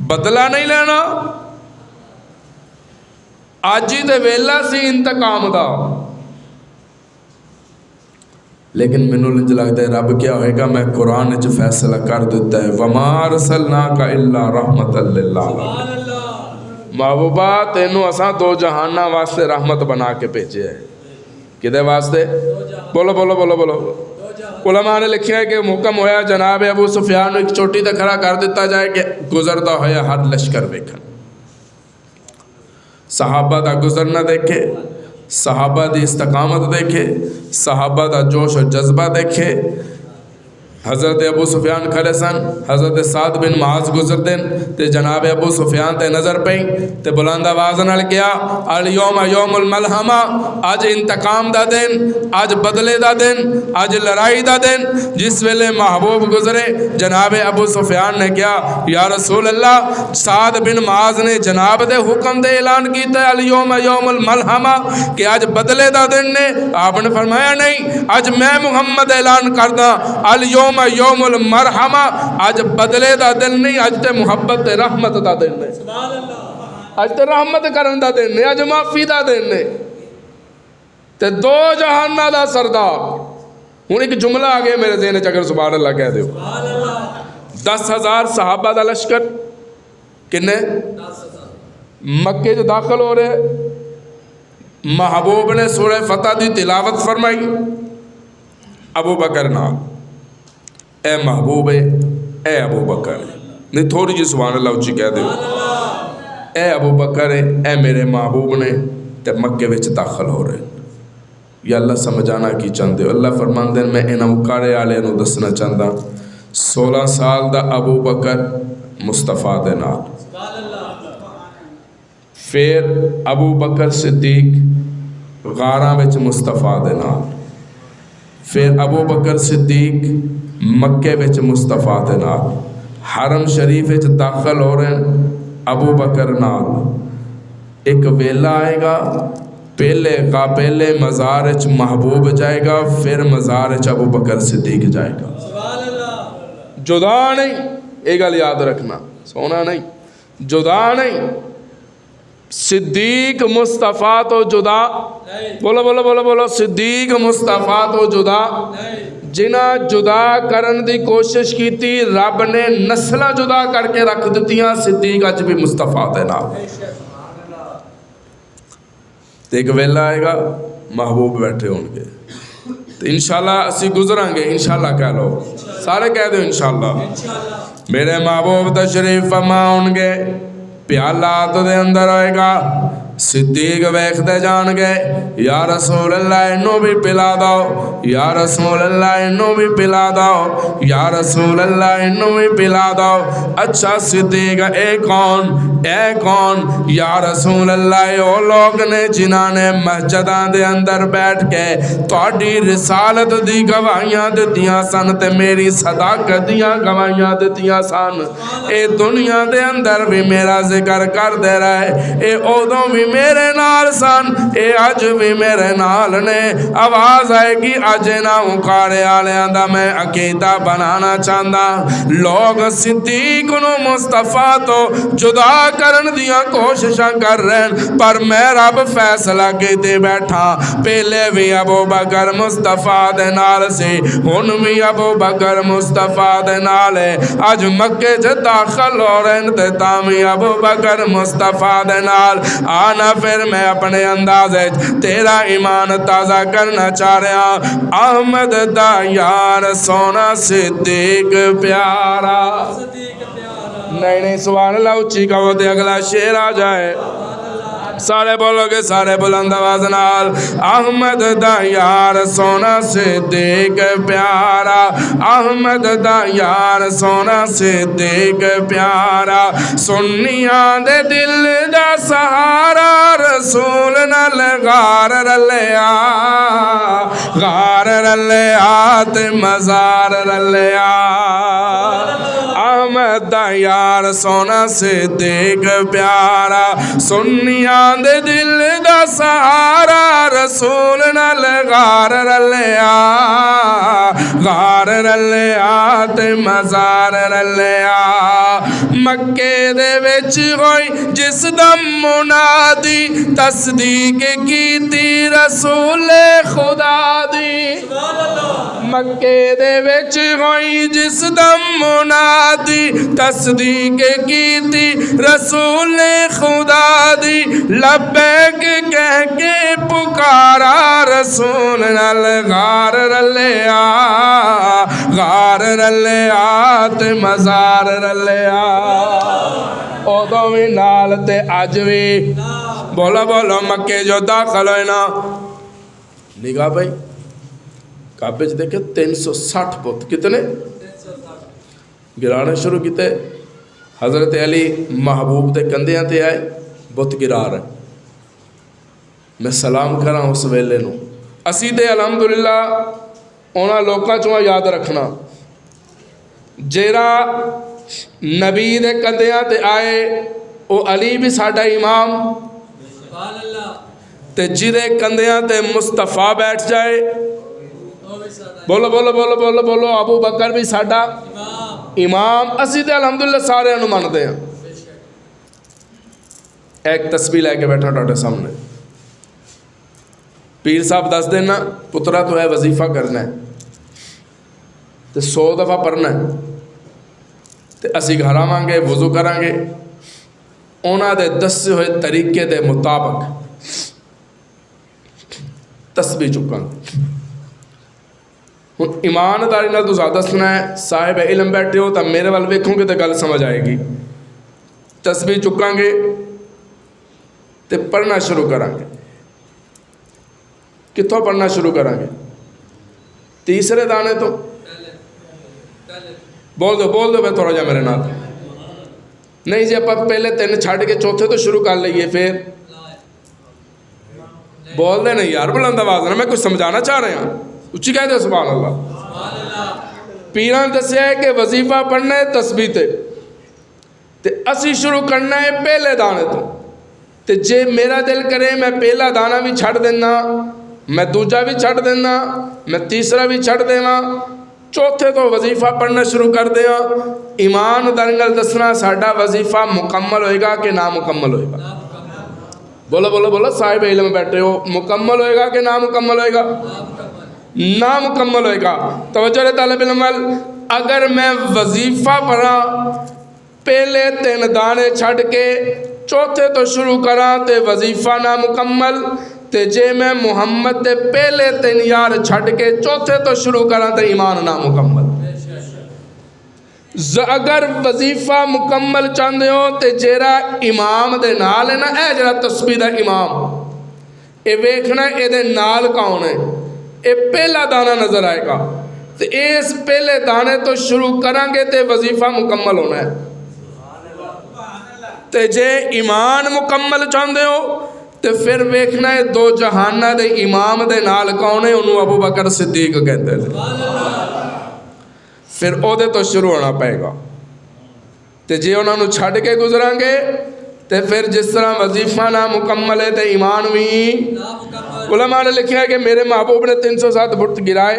बदला नहीं लेना। अज ही तो वेला सी इंतकाम का, लेकिन मैनू इंज लगता है रब क्या होएगा, मैं कुरान च फैसला कर दिता है, वमा अरसलनाका इल्ला रहमतल लिल आलमीन। महबूबा तेनू असां दो जहाना वास्ते रहमत बना के भेजे है। किदे वास्ते? बोलो बोलो बोलो बोलो। उलमा ने लिखा है कि हुक्म होया जनाब अबू सुफियान एक चोटी ते खड़ा कर दिता जाए कि गुजरता होया हर लश्कर वेखन। सहाबा दा गुजरना देखे, सहाबा दी इस्तकामत देखे, सहाबा दा जोश और जज्बा देखे। हज़रत अबू सुफियान खड़े सन, हज़रत साद बिन मुआज़ गुजरते ते जनाब अबू सुफियान ते नज़र पई ते बुलंद आवाज़ नाल क्या अल यौम यौमुल मलहमा, अज इंतकाम दा दिन, अज बदले दा दिन, अज लड़ाई दा दिन। जिस वेले महबूब गुजरे जनाब अबू सुफियान ने क्या या रसूल अल्लाह, साद बिन मुआज़ ने जनाब दे हुक्म दे ऐलान किया अल यौम यौमुल मलहमा कि अज बदले दा दिन ने। आपने फरमाया नहीं, अज मैं मुहम्मद ऐलान करदा अल यौमुल मरहमा, अज बदले दा दिन नहीं, अज ते मुहब्बत ते रहमत दा दिन है। अज ते रहमत करन दा दिन है, अज माफी दा दिन है ते दो जहाना दा सरदार। हुण एक जुमला आ गया मेरे ज़हन च, अगर सुभान अल्लाह कह दो। 10,000 सहाबा दा लश्कर किन्ने मक्के च दाखिल हो रहे। महबूब ने सूरह फतह दी तिलावत फरमाई, अबू बकर नाल ए महबूब है, ए अबू बकर है, नहीं थोड़ी जी सुभान अल्लाह उच्ची कह दो, ए अबू बकर है, ए मेरे महबूब ने ते मक्के विच दाखिल हो रहे। या अल्लाह समझाना की चाहते हो? अल्लाह फरमाते हैं मैं इन्हां उकारे वाले नूं दसना चाहता, 16 साल दा अबू बकर मुस्तफा दे नाल, फिर अबू बकर सिद्दीक गारां विच मुस्तफा दे नाल, फिर अबू बकर सिद्दीक मक्के विच मुस्तफा दे नाल, हरम शरीफ विच दाखिल हो रहे अबू बकर नाल। एक वेला आएगा पहले मज़ार विच महबूब जाएगा, फिर मज़ार विच अबू बकर सिद्दीक जाएगा। जुदा नहीं, ये गल याद रखना, सोना नहीं, जुदा नहीं। सिद्दीक मुस्तफ़ा तो जुदा, बोलो बोलो बोलो बोलो, सिद्दीक मुस्तफ़ा तो जुदा। जिन्हां जुदा करन दी कोशिश की रब ने नस्ल जुदा करके रख दित्तियां, सिद्दीक अज भी मुस्तफ़ा दे नाल। ते एक वेला आएगा महबूब बैठे होंगे तो इंशाल्लाह असी गुजरांगे, इंशाल्लाह कह लो, सारे कह दो इंशाल्लाह। मेरे महबूब तशरीफ फरमा होंगे, प्याला तो दे अंदर आएगा, सिद्दीक वेखते जान गए या रसूल अल्लाह इनू भी पिला दो, या रसूल अल्लाह इनू भी पिला दो, या रसूल अल्लाह इनू भी पिला दो। अच्छा सिद्दीक ए कौन? या रसूल अल्लाह ओ लोग ने जिन्हां ने मस्जिदां दे अंदर बैठ के तुहाडी रिसालत दी गवाहियां दित्तियां सन ते मेरी सदाकत दियां गवाहियां दित्तियां सन। ए दुनिया दे अंदर भी मेरा जिक्र करदे रहे, ए उदों भी मेरे नाल सन, ए अज भी मेरे नाल ने। आवाज़ आएगी अज ना उकाड़े वालियां दा मैं अकीदा बनाना चाहता। लोग सिद्दीक नूं मुस्तफा तो जुदा करन दियां कोशिशां कर रहे हैं, पर मैं रब फैसला कीते बैठा, पहले भी अबू बकर मुस्तफा दे नाल सी, हुण भी अबू बकर मुस्तफा दे नाल है। अज मक्के च दाखिल हो रहे हैं ते तां भी अबू बकर मुस्तफा दे नाल। आना फिर मैं अपने अंदाजे तेरा ईमान ताज़ा करना चाह रहा। अहमद दा यार सोना सिद्दीक प्यारा, नहीं सुभान अल्लाह उच्ची कहो ते अगला शेर आ जाए। सारे बोलोगे सारे बुलंद आवाज नाल। अहमद दा यार सोना सिद्दीक प्यारा, अहमद दा यार सोना सिद्दीक प्यारा, सुन्नियां दे दिल दा सहारा, रसूल नाल गार रलिया, गार रलिया ते मज़ार रलिया। अहमद दा यार सोना सिद्दीक प्यारा, सुन्नियां दे दिल दा सहारा, रसूल नाल गार रलिया, गार रलिया ते मज़ार रलिया। मक्के दे विच होई जिस दम मुनादी, तस्दीक कीती रसूल खुदा दी। मक्के दे विच होई जिस दम मुनादी, तस्दीक कीती रसूल खुदा दी। लब्बैक कह के पुकारा, रसूल नाल गार रलिया, गार रलिया ते मज़ार रलिया। उदों भी नाल ते अज भी। बोलो बोलो मक्के जो दाखल होए ना, निगाह भाई काबे च देखे 360 पुत कितने गिराने शुरू किते। हज़रत अली महबूब के कंधियां ते आए, बुत गिरा रहे। मैं सलाम करा उस वेले नूं। असी ते अलहमदुलिल्लाह उन्हां लोकां चों याद रखना जेरा नबी दे कंधियां ते आए, वो अली भी साडा इमाम, ते जिदे कंधियां ते मुस्तफा बैठ जाए, बोलो बोलो बोलो बोलो बोलो, अबू बकर भी साडा इमाम। असी तो अलहमदुलिल्लाह सारे मानते हैं। एक तस्बीह लैके बैठा तुहाडे सामने, पीर साहब दस देना पुत्रा तो है वजीफा करना है तो 100 दफ़ा पढ़ना है, तो असी घर आवांगे वज़ू करांगे उन्हां दे दसे हुए तरीके दे मुताबिक तस्बीह चुकांगे। हुण ईमानदारी नाल तुसां दसना है, साहिब इलम बैठे हो तो मेरे वाल वेखोगे तो गल समझ आएगी। तस्बीह चुकांगे तो पढ़ना शुरू करांगे। कित्थों पढ़ना शुरू करांगे? तीसरे दाने तो। बोल दो मैं थोड़ा जा मेरे नाल। नहीं जी आप पहले 3 छड़ के चौथे तो शुरू कर लीए, फिर बोल दे नहीं यार बुलंद आवाज़ ना, मैं कुछ समझाना चाह रहा हूँ, उच्ची कह दो सुभान अल्लाह। पीरां दस्या है कि वजीफा पढ़ना है तस्बीह ते असी शुरू करना है पहले दाने तो जे मेरा दिल करे मैं पहला दाना भी छड़ देना, मैं दूजा भी छड़ देना, मैं तीसरा भी छड़ देवा, चौथे तो वजीफा पढ़ना शुरू कर दिया। ईमानदारी नाल दसना साडा वजीफा मुकम्मल होएगा कि ना मुकम्मल होएगा? बोलो बोलो बोलो साहिब इल्म बैठे हो, मुकम्मल होएगा कि ना मुकम्मल होएगा? ना मुकम्मल होएगा। तवज्जो रे तालिब इल्म, अगर मैं वजीफा पढ़ा पहले 3 दाने छड़ के चौथे तो शुरू करा तो वजीफा ना मुकम्मल, ते जे मैं मुहम्मद दे पहले 3 यार छड़ के चौथे तो शुरू करा तो ईमान ना मुकम्मल। अगर वजीफा मुकम्मल चाहते हो तो जेरा इमाम दे नाल है ना, ए जरा तस्बीह दा इमाम ये वेखना ये नाल कौन है, ये पहला दाना नजर आएगा तो इस पहले दाने तो शुरू करांगे तो वजीफा मुकम्मल होना है। तो जे ईमान मुकम्मल चाहते हो तो फिर वेखना है 2 जहाना दे इमाम दे नाल कौन है, उन्होंने अबू बकर सिद्दीक कहते हैं। फिर ओदे तो शुरू होना पेगा। तो जे उन्होंने छड़ के गुजरांगे तो फिर जिस तरह वजीफा ना मुकम्मल है तो ईमान भी। उलमा ने लिखा है कि मेरे महबूब ने 307 बुत गिराए,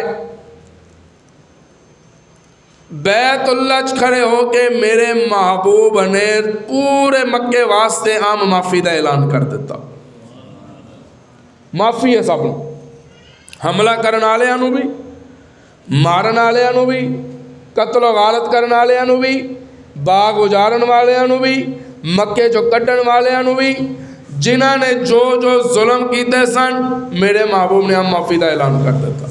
बैतुल्लाह खड़े होके मेरे महबूब ने पूरे मक्के वास्ते आम माफ़ी का ऐलान कर दिता। माफ़ी है सब, हमला करने वाले भी, मारन वाले भी, कत्लो गालत करने वाले भी, बाग उजाड़न वाले भी, मक्के चो कड्डन वाले भी, जिन्हों ने जो जो जुल्म किए सन मेरे महबूब ने हम माफ़ी का ऐलान कर दिता।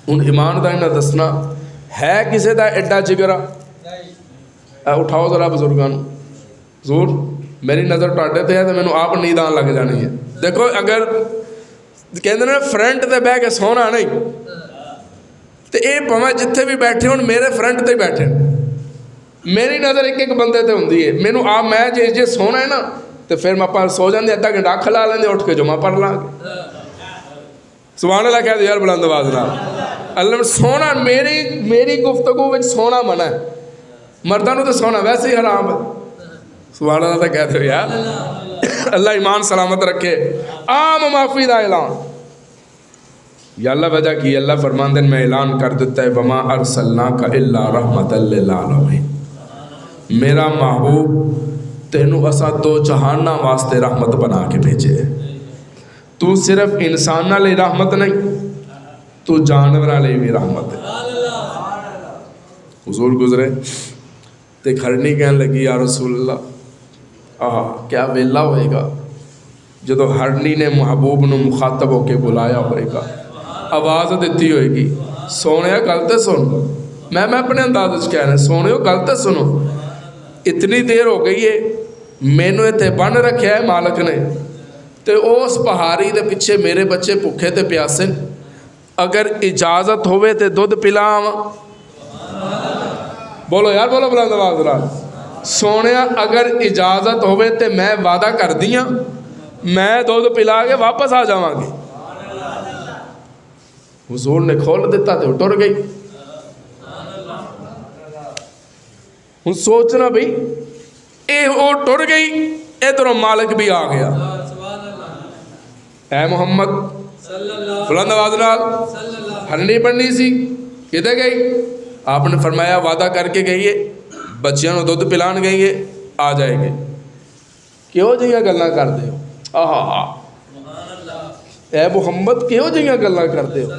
हुण ईमानदारी नाल दसना है किसी का एडा जिगरा? उठाओ जरा बुजुर्गों जोर मेरी नज़र तुहाडे ते है तो मैनू आप नींद आन लग जानी है। देखो अगर कहते ने फ्रंट ते बह के सोना नहीं तो ये भावें जिथे भी बैठे हो मेरे फ्रंट ते बैठे, मेरी नज़र एक एक बंदे ते हुंदी है। मैनू आप मैं जे सोना है ना तो फिर मैं आप सो जाते, अद्धा घंटा अख ला लेंगे, उठ के जुमा पढ़ लाँगे। सुभान अल्लाह कह दो यार बुलंद आवाज़ नाल। अल्लाह सोना मेरी गुफ्तगू में सोना मना है, मर्दां नूं तो सोना वैसे ही हराम है। सुभान अल्लाह तो कह दो यार, अल्लाह ईमान सलामत रखे। आम माफ़ी का ऐलान या अल्लाह वजह की अल्लाह फरमाते हैं मैं ऐलान कर देता है वमा अरसलनाका इल्ला रहमतल लिल आलमीन, मेरा महबूब तेनू असा दो जहाना वास्ते रहमत बना के भेजे। तू सिर्फ इंसाना लिए रहमत नहीं, तू जानवर लिए भी रहमत है। हुजूर गुजरे तो खड़नी कहन लगी या रसूल अल्लाह क्या वेला होएगा जो हरनी ने महबूब नूं मुखातब होकर बुलाया होएगा, आवाज़ दी होएगी सोने गल तो सुन। मैं अपने अंदाज कहना सोने गल तो सुनो, इतनी देर हो गई है मैनू इत्थे बन रखा है मालक ने, तो उस पहाड़ी के पिछे मेरे बच्चे भुखे तो प्यासे, अगर इजाज़त होवे तो दुध पिलाव। बोलो यार बोलो बुलंद आवाज़ नाल। सोने अगर इजाज़त होवे तो मैं वादा कर दी हाँ मैं दुध पिला के वापस आ जावांगी। हुजूर ने खोल दिता तो टुर गई। हूँ सोचना भाई ये वो टुर गई, इधरों मालिक भी आ गया। ऐ मुहम्मद बुलंद आवाज़ नाल हरनी बननी सी किधर गई? आपने फरमाया वादा करके गई है बच्चियों को दुध पिलान गई है, आ जाएंगे। किहो जिहियां गल्लां करदे हो? आहा ऐ मुहम्मद किहो जिहियां गल्लां करदे हो?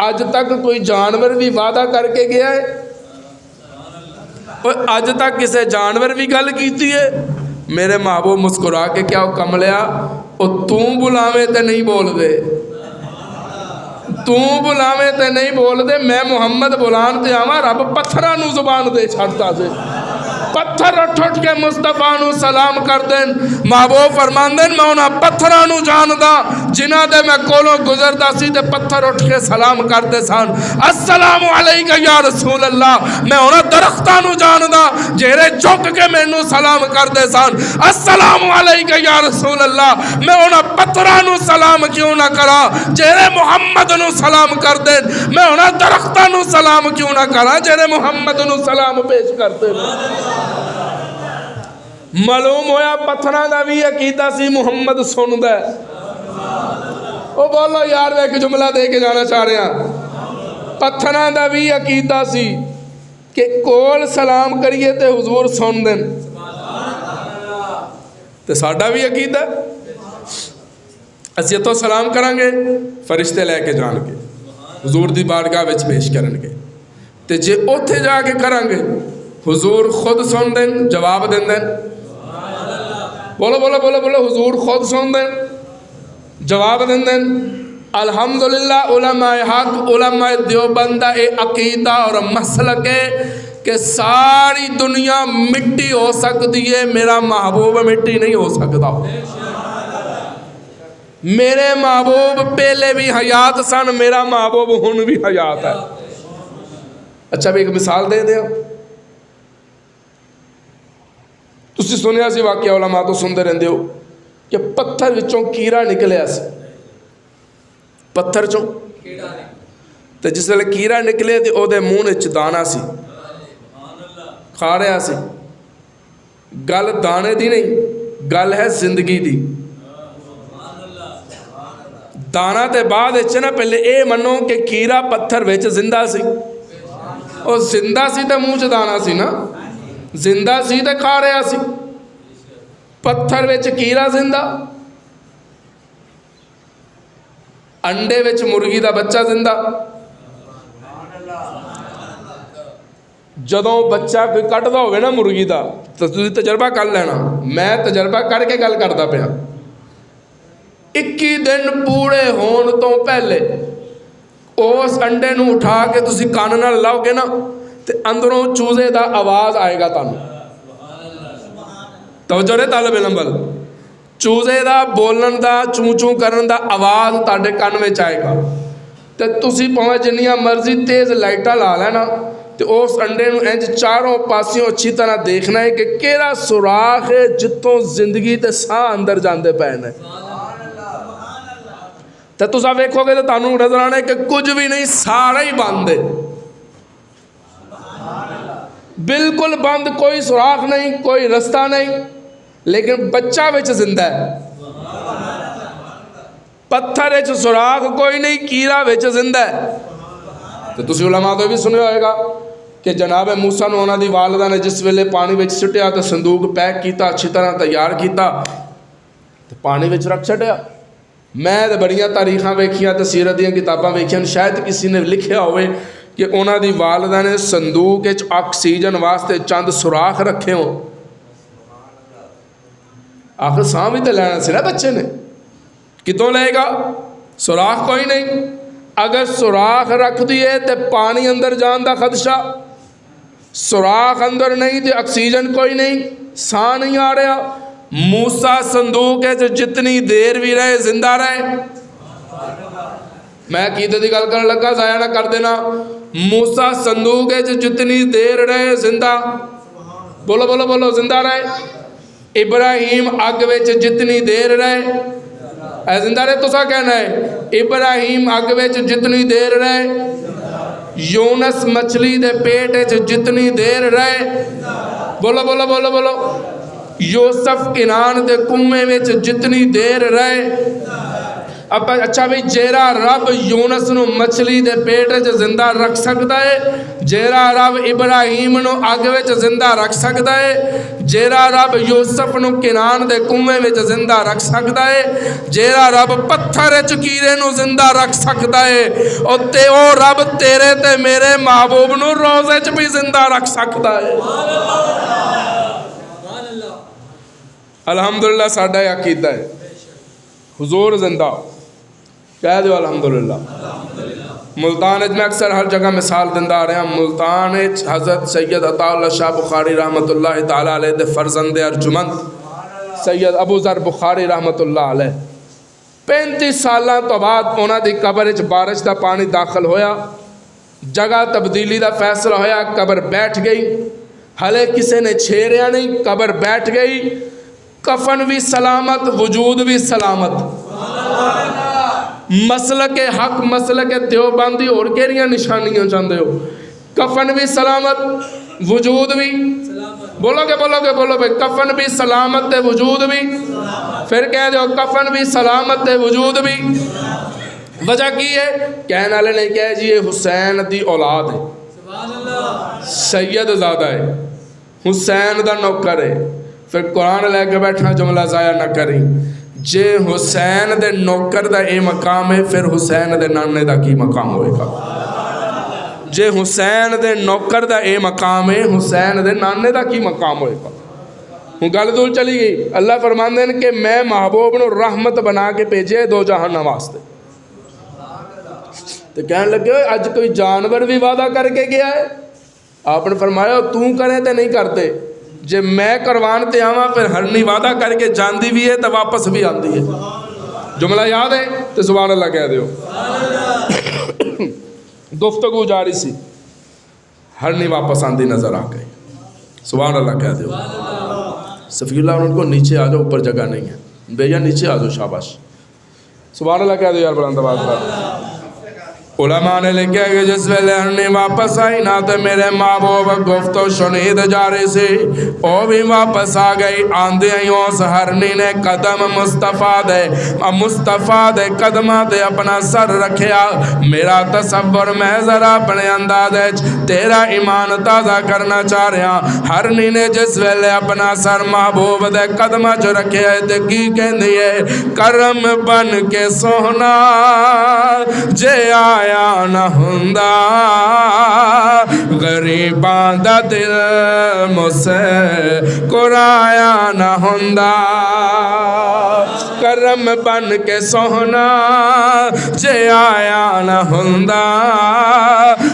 अज तक कोई जानवर भी वादा करके गया है? और अज तक किसी जानवर भी गल की है? मेरे महबूब मुस्कुरा के क्या कमलिया और तू बुलावे तो नहीं बोल दे, तू बुलावे तो नहीं बोल दे, मैं मुहम्मद बुलान ते आवा रब पत्थरां नूं जुबान दे छड्डदा से। पत्थर उठ के मुस्तफा नूं सलाम कर देन। महबूब फरमांदे मैं उन्हां पत्थरां नूं जानदा जिन्हां दे मैं कोलों गुजरदा सी ते पत्थर उठ के सलाम करदे सन अस्सलामु अलैका या रसूल अल्लाह। मैं उन्हां दरख्तां नूं जानदा जेरे झुक के मैनूं सलाम करदे सन अस्सलामु अलैका या रसूल अल्लाह। मैं उन्हां पत्थरां नूं सलाम क्यों ना करा जेरे मुहम्मद नूं सलाम कर देन। मैं उन्हां दरख्तां नूं सलाम क्यों ना करा जेरे मुहम्मद नूं सलाम पेश कर देन। मालूम होया पत्थरां दा भी अकीदा सी मुहम्मद सुनदा है। ओ बोलो यार मैं एक जुमला दे के जाना चाह रहा, पत्थरां दा भी अकीदा सी कि कोल सलाम करिए तो हुजूर सुन देन, तो साडा भी अकीदा असीं तो सलाम करांगे फरिश्ते लैके जाणगे हुजूर दी बारगाह विच पेश करनगे, तो जे उत्थे जाके करांगे हुजूर खुद सुन देन जवाब देंदे। बोलो बोलो बोलो बोलो हुजूर खुद सुन देन जवाब देंदे। अल्हम्दुलिल्लाह उलमाए हक उलमाए देवबंदा ए अकीदा और मसलक है कि सारी दुनिया मिट्टी हो सकती है, मेरा महबूब मिट्टी नहीं हो सकता। मेरे महबूब पहले भी हयात सन, मेरा महबूब हुन भी हयात है। अच्छा भी एक मिसाल दे दिया, तुसी सुनिया सी वाकया उलमा तो सुनते रहंदे हो कि पत्थर विचों कीड़ा निकलिया सी, पत्थर चों तो जिस वेले कीड़ा निकले तो ओदे मूँह विच दाना सी, खा रहा सी। गल दाने दी नहीं, गल है जिंदगी दी। दाना ते बाद ना पहले ये मनो कि कीड़ा पत्थर विच जिंदा सी, और जिंदा सी तो मूँह च दाना सी ना, जिंदा सी तो खा रहा सी। पत्थर विच कीड़ा जिंदा, अंडे विच मुर्गी का बच्चा जिंदा। जदों बच्चा कोई कटदा होवे ना मुर्गी का तो तुसीं तजर्बा कर लेना, मैं तजर्बा करके गल करदा पिया। 21 दिन पूरे होने तो पहले उस अंडे नूं उठा के तुसीं कान नाल लाओगे ना तो अंदरों चूजे का आवाज़ आएगा तुहानूं। तवज्जो ने तालिब इलम वाल, चूजे का बोलन का चूं चूं करन का आवाज़ तुहाडे कान में आएगा तो तुसीं भावें जिन्नियां मर्जी तेज़ लाइटां ला लेना तो उस अंडे नूं इंज चारों पासियों अच्छी तरह देखना है कि किहड़ा सुराख है जितों जिंदगी ते साह अंदर जाते पे ने। तो तुसां वेखोगे तो तुहानूं नज़र आना है कि कुछ भी नहीं, सारा ही बंद है, बिल्कुल बंद, कोई सुराख नहीं, कोई रास्ता नहीं, लेकिन बच्चा विच जिंदा है। पत्थर विच सुराख कोई नहीं, कीड़ा विच जिंदा है। तो तुसीं उलमा तो भी सुनिया होगा कि जनाब मूसा नूं उन्हां दी वालिदा ने जिस वेले पानी विच सुट्टिया तो संदूक पैक किया, अच्छी तरह तैयार किया तो पानी विच रख छड्डिया। मैं तो बड़ियां तारीखां वेखियां ते सीरत दीयां किताबां वेखियां, शायद किसी ने लिखिया होवे कि उन्हां दी वालिदा ने संदूक विच ऑक्सीजन वास्ते चंद सुराख रखे हो। आखिर साह भी तो लैना सी ना बच्चे ने, कितों लेगा? सुराख कोई नहीं। अगर सुराख रख दिए तो पानी अंदर जान का खदशा, सुराख अंदर नहीं तो ऑक्सीजन कोई नहीं, साह नहीं आ रहा। मूसा संदूक है जो जितनी देर भी रहे जिंदा रहे। मैं कीते की गल कर लगा, जाया ना कर देना। मूसा संदूक है जो जितनी देर रहे जिंदा, बोलो बोलो बोलो, जिंदा रहे। इब्राहिम अग विच जितनी देर रहे जिंदा रहे। तुसा कहना है इब्राहिम अग विच जितनी देर रहे, यूनस मछली दे पेट विच जितनी देर रहे, बोलो बोलो बोलो बोलो, यूसुफ इनान दे कुएं विच जितनी देर रहे। अब अच्छा भाई, जेरा रब यूनस नूं मछली दे पेट च जिंदा रख सकता है, जेरा रब इब्राहिम नूं अग विच जिंदा रख सकता है, जेरा रब यूसुफ नूं किनान दे कुएं विच जिंदा रख सकता है, जेरा रब पत्थर च कीड़े नूं जिंदा रख सकता है, और ते ओ रब तेरे ते मेरे महबूब नूं रोज़े च भी जिंदा रख सकता है। अल्हम्दुलिल्लाह साडा अकीदा है, हुजूर जिंदा, कह दो अल्हम्दुलिल्लाह। मुल्तान मैं अक्सर हर जगह मिसाल दिंदा आ रहा। मुल्तान हज़रत सैयद अताउल्लाह शाह बुखारी रहमतुल्लाह तआला अलैह दे फरजंदे अर्जुमंद सैयद अबू ज़र बुखारी रहमतुल्लाह अलैह 35 साल तो बाद उन्हां दी कबर च बारिश का पानी दाखिल होया, जगह तब्दीली का फैसला होया, कबर बैठ गई। हले किसी ने छेड़िया नहीं, कबर बैठ गई। कफन भी सलामत, वजूद भी सलामत। मसलक के हक, मसलक के देवबंदी और केरिया निशानियां चाहते हो? कफन भी सलामत, वजूद भी, बोलोगे बोलोगे बोलो भाई, कफन भी सलामत है, वजूद भी। फिर कह दो कफन भी सलामत है, वजूद भी। वजह की है? कहने वाले ने कहा जी ये हुसैन दी औलाद है, सैयद ज़ादा है, हुसैन दा नौकर है। फिर कुरान लैके बैठना, जुमला ज़ाया ना करी। जे हुसैन दे नौकर दा ये मकाम है, फिर हुसैन दे नाने दा की मकाम होएगा? जे हुसैन दे नौकर दा ये मकाम है, हुसैन दे नाने दा की मकाम होएगा? हूँ गल दूर चली गई। अल्लाह फरमाते हैं कि मैं महबूब नूं रहमत बना के भेजे दो जहाना वास्ते। तो कहने लगे अज कोई जानवर भी वादा करके गया है? आपने फरमाया तू करे तो नहीं करते, जे मैं करवान ते आवा फिर हरनी वादा करके जाती भी है तो वापस भी आती है। जुमला याद है तो सुभान अल्लाह कह दो। गुफ्तगू जारी सी, हरनी वापस आती नजर आ गई, सुभान अल्लाह कह दो। सफीला उनको नीचे आ जाओ, ऊपर जगह नहीं है, भैया नीचे आ जाओ, शाबाश, सुभान अल्लाह कह दो यार, बुलंद आवाज़ पर। उलमा ने लिखा कि जिस वेले हरनी वापस आई ना तो मेरे माँ बाप गुफ्तो शुनीद जा रही सी, वो भी वापस आ गई। आंदे ही उस हरनी ने कदम मुस्तफा दे कदम ते अपना सर रखिया। मेरा तसव्वुर मैं जरा अपने अंदाजे तेरा ईमान ताज़ा करना चाह रहा। हरनी ने जिस वेले अपना सर महबूब दे कदम च रखे तो की कहती है, करम बन के सोहना जे आया न हुंदा, गरीबां दा दिल मुझसे कुराया न हुंदा। करम बन के सोहना जे आया न हुंदा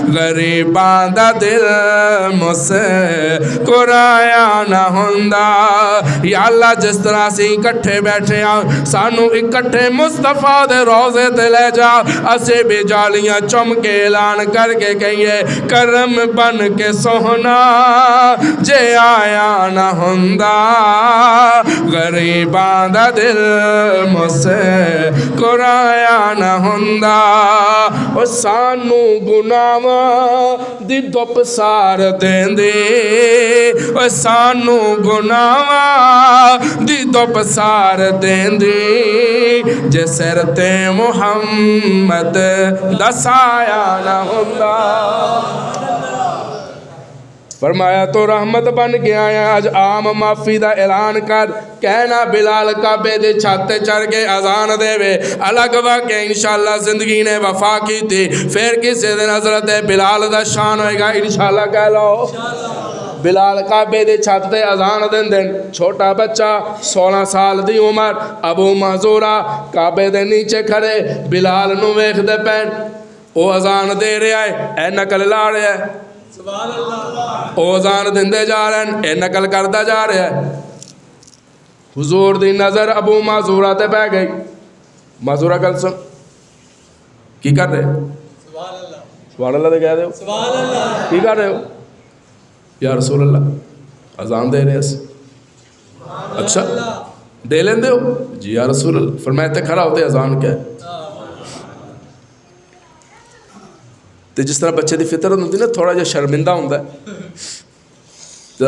गरीबां दा दिल मुस्कुराया न हुंदा। या अल्लाह जिस तरह असीं इकट्ठे बैठे हाँ सानू इकट्ठे मुस्तफा दे रोज़े ते ले जा, असी भी जालियां चुम के ऐलान करके कहिए करम बन के सोहना जे आया न हुंदा गरीबां दा दिल मुस्कुराया न हुंदा। ओ सानू गुनाहां दी दुप सार देंदे, ओ सानू गुनाहां दी दुप सार देंदे जे सिर ते मुहम्मद दा साया न हुंदा। फरमाया तो रहमत बन के आया आज आम माफ़ी का ऐलान कर। कहना बिलाल काबे दे छत चढ़ के अजान देवे अलग वाक़या इंशाअल्लाह जिंदगी ने वफा की थी। फिर किसी दिन हज़रत बिलाल का शान होएगा इंशाअल्लाह कह लो। बिलाल काबे दे छत ते अजान देंदे, छोटा बच्चा 16 साल दी उम्र अबू महजूरा काबे दे नीचे खड़े बिलाल नू वेखदे पैन, वो अजान दे रहा है ए नकल ला रहा है, ओ अजान देंदे जा रहे हैं ए नकल करता जा रहा है। हुजूर दी नज़र अबू महजूरा ते पै गई। महजूरा गल सुन की कर रहे सुभान अल्लाह कह रहे हो की कर रहे हो या रसूल अल्लाह अजान दे रहे हैं। अच्छा दे लेंदे हो जी या रसूल अल्लाह। फरमाया ते खड़ा होते अजान क्या है। तो जिस तरह बच्चे की फितरत होती ना थोड़ा जिहा शर्मिंदा होंदा है।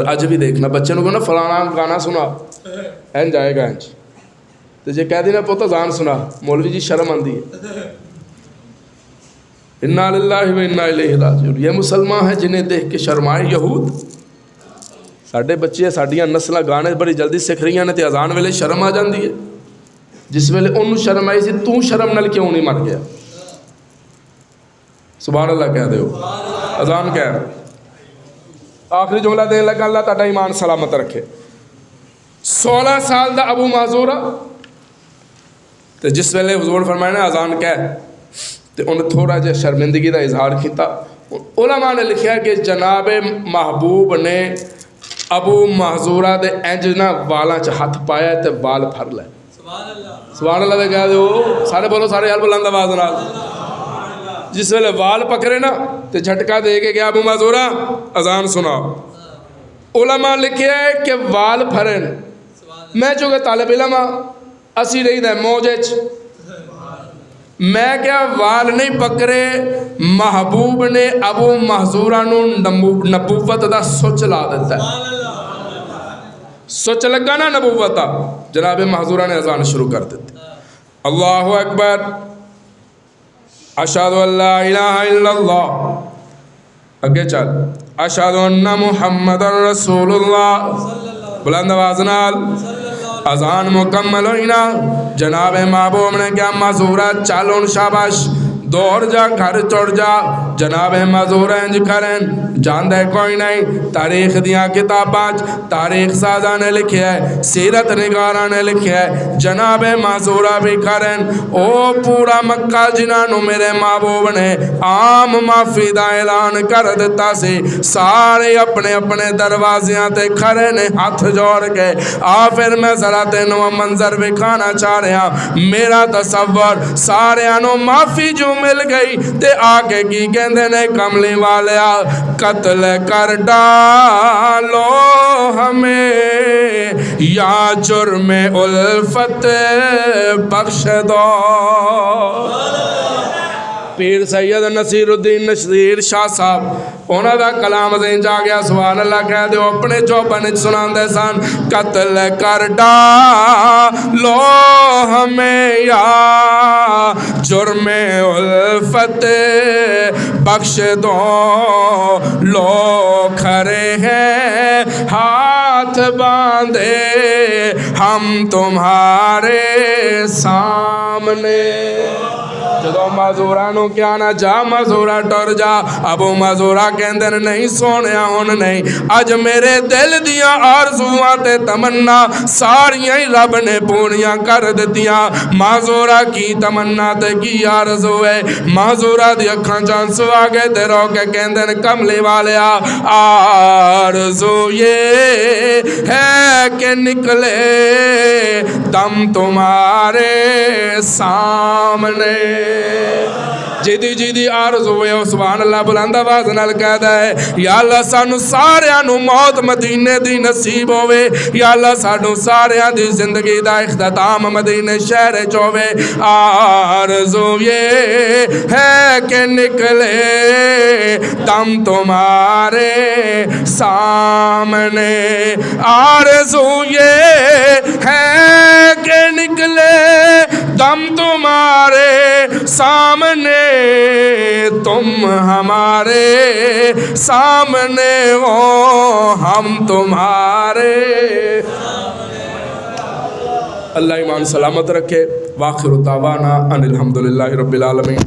अज भी देखना बच्चे को ना फलाना गाना सुना इंज आएगा इंज, तो जे कह देना पुत अजान सुना मौलवी जी शर्म आती है। इन्ना लिल्लाहि व इन्ना इलैहि राजिऊन। ये मुसलमान है जिन्हें देख के शर्माए यहूद। साडे बच्चे साडियां नस्लां गाने बड़ी जल्दी सीख रही ने, तो अजान वेले शर्म आ जाती है। जिस वेले उन्होंने शर्म आई सी तू शर्म नाल क्यों नहीं मर गया। सुभान अल्लाह कह दो अजान क्या है। आखिरी जुमला देने लगा अल्लाह ताड़ा ईमान सलामत रखे। 16 साल का अबू महजूरा तो जिस वेले हुजूर फरमाया ना अजान क्या है तो उन्हें थोड़ा जिहा शर्मिंदगी का इजहार किया। उलमा ने लिखा कि जनाब महबूब ने अबू महजूरा के इंज ना वालों च हथ पाया तो वाल फर लै। सुभान अल्लाह कह दो सारे बोलो सारे यार बुलंद आवाज़ नाल। जिस वेले वाल पकड़े ना तो झटका दे के गया अबू महजूरा अजान सुना। उलमा लिखे है कि वाल फरन मैं चूँकि तालिब इलम हाँ असी रही दा मौज मैं क्या वाल नहीं पकड़े। महबूब ने अबू महजूरा नू नबूवत का सुच ला दिता। सुच लगा ना नबूवत का जनाब महजूरा ने अजान शुरू कर दी। अल्लाहु अकबर अशहदु अल्ला इलाहा इल्लल्लाह अगे चल अशहदु अन्ना मुहम्मदन रसूलुल्लाह बुलंद आवाज़ नाल अजान मुकम्मल हुई ना। जनाब महबूब ने क्या महजूरा चल हुण शाबाश दौड़ जा घर चढ़ जा। जनाब महजूरा इंज करें जानदा कोई नहीं। तारीख दियाँ किताबां तारीख साजा ने लिखा है सीरत निगारा ने लिखा है जनाब महजूरा भी करें ओ पूरा मक्का जिन्होंने मेरे महबूब ने आम माफ़ी का ऐलान कर दिता सी सारे अपने अपने दरवाजियां ते खड़े ने हाथ जोड़ के। आ फिर मैं जरा तेनों मंजर विखाना चाह रहा। मेरा तसव्वुर सारियां नूं माफ़ी जो मिल गई ते आके की कहंदे ने कमली वालिया कत्ल कर डालो हमें या जुर्मे उल्फत बख्श दो। पीर सैयद नसीरुद्दीन नशीर शाह साहब उन्होंने कलाम दें जा गया। सुभान अल्लाह कह दो अपने चौपन सुनाते सन कत्ल कर डालो हमें या जुर्मे उल्फत बख्श दो। लो खरे हैं हाथ बांधे हम तुम्हारे सामने। जदों माजूरा नूं क्या ना जा माजूरा टुर जा। अबू माजूरा कहंदे ने नहीं सोहणिया हुण नहीं, अज मेरे दिल दियां आरज़ूआं ते तमन्ना सारियां ही रब ने पूरियां कर दित्तियां। माजूरा की तमन्ना ते की आरज़ू है। माजूरा दी अखां च आंसू आ गए ते रो के कहंदे ने कमले वालिया आरज़ू ये है कि निकले दम तुम्हारे सामने। जिदी जिदी आरज़ू है उस सुभान अल्लाह बुलंद आवाज़ नाल कहदा है या अल्लाह सानू सारियां नू मौत मदीने दी नसीब होवे। या अल्लाह सानू सारियां दी जिंदगी दा इख्तिताम मदीने शहर च होवे। आरज़ू ये है कि निकले दम तुम्हारे सामने। आरज़ू ये है कि निकले दम तुम्हारे सामने, तुम हमारे सामने हो हम तुम्हारे। अल्लाह ईमान सलामत रखे। वाखिर दावाना अनिल हम्दुलिल्लाहि रब्बिल आलमीन।